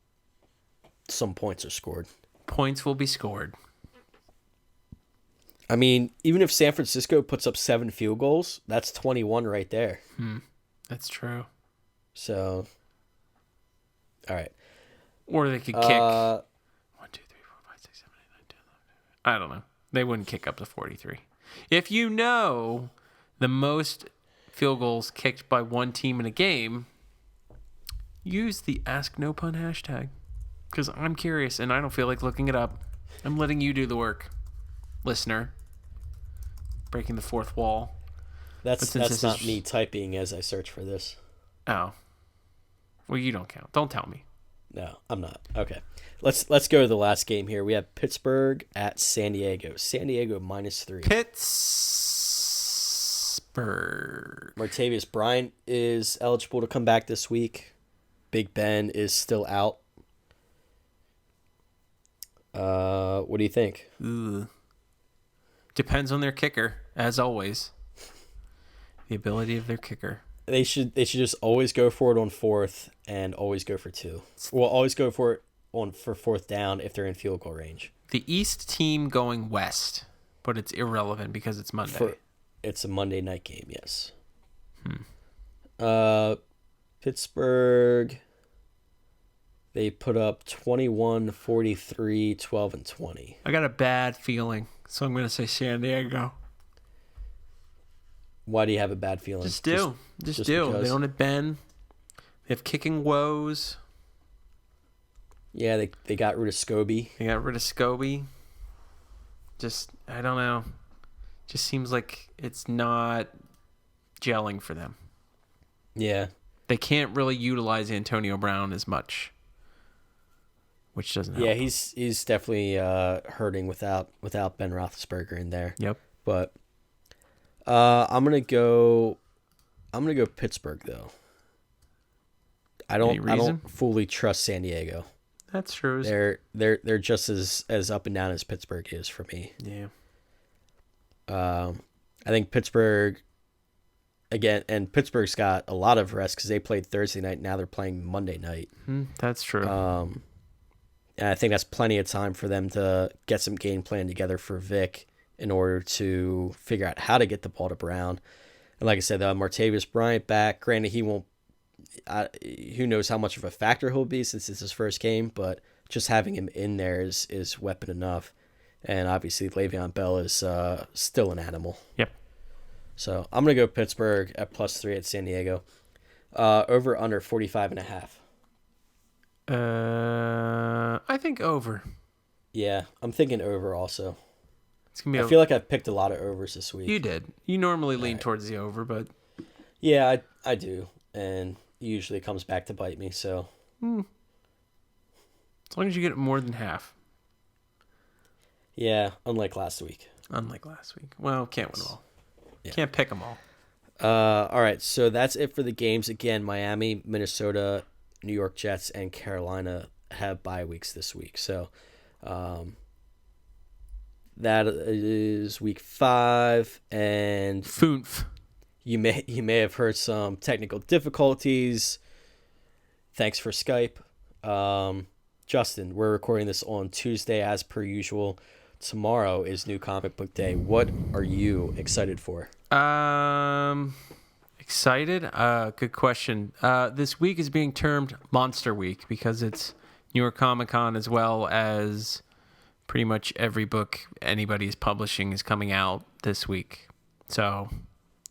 some points are scored. Points will be scored. I mean, even if San Francisco puts up 7 field goals, that's 21 right there. That's true. So, all right. Or they could kick 1, 2, 3, 4, 5, 6, 7, 8, 9, 10, 11. I don't know. They wouldn't kick up to 43. If you know the most field goals kicked by one team in a game, use the Ask No Pun hashtag. Because I'm curious and I don't feel like looking it up. I'm letting you do the work, listener. Breaking the fourth wall. That's not me typing as I search for this. Oh. Well, you don't count. Don't tell me. No, I'm not. Okay. Let's go to the last game here. We have Pittsburgh at San Diego. San Diego -3. Pittsburgh. Martavius Bryant is eligible to come back this week. Big Ben is still out. What do you think? Ooh. Depends on their kicker, as always. The ability of their kicker. They should just always go for it on fourth and always go for 2. Well, always go for it for fourth down if they're in field goal range. The East team going west, but it's irrelevant because it's Monday. It's a Monday night game, yes. Pittsburgh, they put up 21, 43, 12, and 20. I got a bad feeling, so I'm going to say San Diego. Why do you have a bad feeling? Just do. Just do. Because? They don't have Ben. They have kicking woes. Yeah, they got rid of Scobie. They got rid of Scobie. I don't know. Just seems like it's not gelling for them. Yeah. They can't really utilize Antonio Brown as much, which doesn't help. Yeah, he's definitely hurting without Ben Roethlisberger in there. Yep. But I'm gonna go Pittsburgh though. I don't fully trust San Diego. That's true. They're just as up and down as Pittsburgh is for me. Yeah. I think Pittsburgh again, and Pittsburgh's got a lot of rest because they played Thursday night. Now they're playing Monday night. That's true. And I think that's plenty of time for them to get some game plan together for Vic in order to figure out how to get the ball to Brown. And like I said, Martavius Bryant back. Granted, he won't. Who knows how much of a factor he'll be since it's his first game, but just having him in there is weapon enough. And obviously, Le'Veon Bell is still an animal. Yep. So I'm going to go Pittsburgh at +3 at San Diego. Over under 45.5. I think over. Yeah, I'm thinking over also. It's gonna be I feel like I've picked a lot of overs this week. You did. You normally lean towards the over, but yeah, I do, and it usually comes back to bite me. So as long as you get more than half. Yeah, unlike last week. Unlike last week. Well, can't win them all. Yeah. Can't pick them all. All right, so that's it for the games. Again, Miami, Minnesota, New York Jets, and Carolina have bye weeks this week. So that is week 5, and Foonf. You may have heard some technical difficulties. Thanks for Skype. Justin, we're recording this on Tuesday as per usual. Tomorrow is New Comic Book Day. What are you excited for? Excited? Good question. This week is being termed Monster Week because it's New York Comic Con, as well as pretty much every book anybody is publishing is coming out this week. So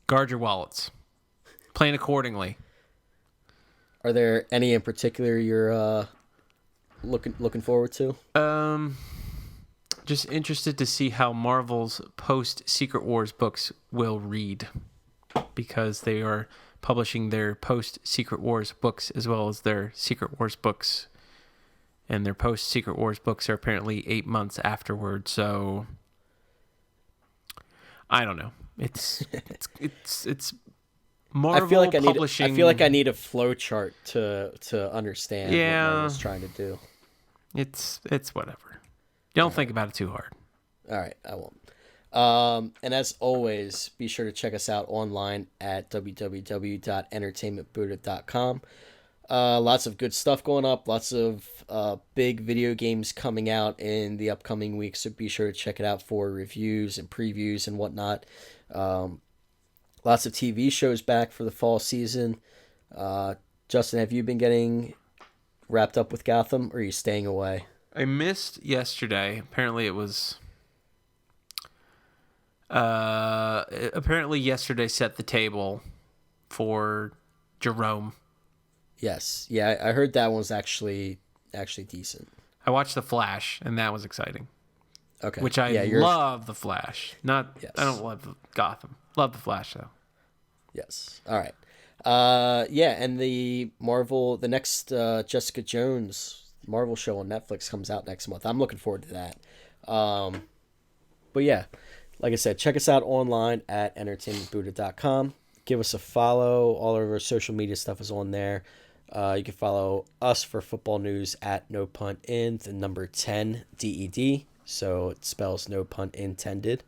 guard your wallets. Plan accordingly. Are there any in particular you're looking forward to? Just interested to see how Marvel's post-Secret Wars books will read, because they are publishing their post-Secret Wars books as well as their Secret Wars books. And their post-Secret Wars books are apparently 8 months afterward, so I don't know. It's Marvel publishing. I feel like I need a flow chart to understand what Marvel's trying to do. It's whatever. Don't think about it too hard. All right, I won't. And as always, be sure to check us out online at www.entertainmentbuddha.com. Lots of good stuff going up. Lots of big video games coming out in the upcoming weeks, so be sure to check it out for reviews and previews and whatnot. Lots of TV shows back for the fall season. Justin, have you been getting wrapped up with Gotham, or are you staying away? I missed yesterday. Apparently it was... apparently yesterday set the table for Jerome. Yes. Yeah, I heard that one was actually decent. I watched The Flash, and that was exciting. Okay. Which I love The Flash. Yes. I don't love Gotham. Love The Flash, though. Yes. All right. And the next Jessica Jones Marvel show on Netflix comes out next month. I'm looking forward to that. But yeah, like I said, check us out online at entertainmentbuddha.com. Give us a follow. All of our social media stuff is on there. You can follow us for football news at No Punt In, the number 10 DED. So it spells No Punt Intended.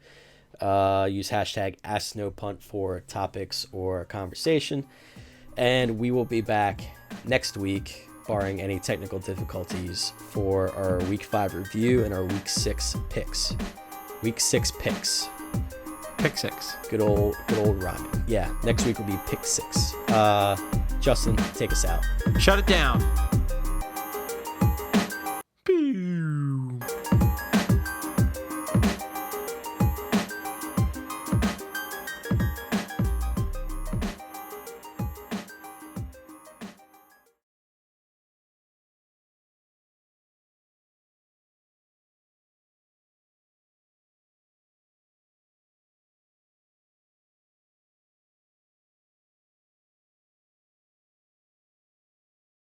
Use hashtag AskNoPunt for topics or conversation. And we will be back next week, barring any technical difficulties, for our Week 5 review and our Week 6 picks. Week 6 picks. Pick 6. Good old rhyming. Yeah, next week will be Pick 6. Justin, take us out. Shut it down.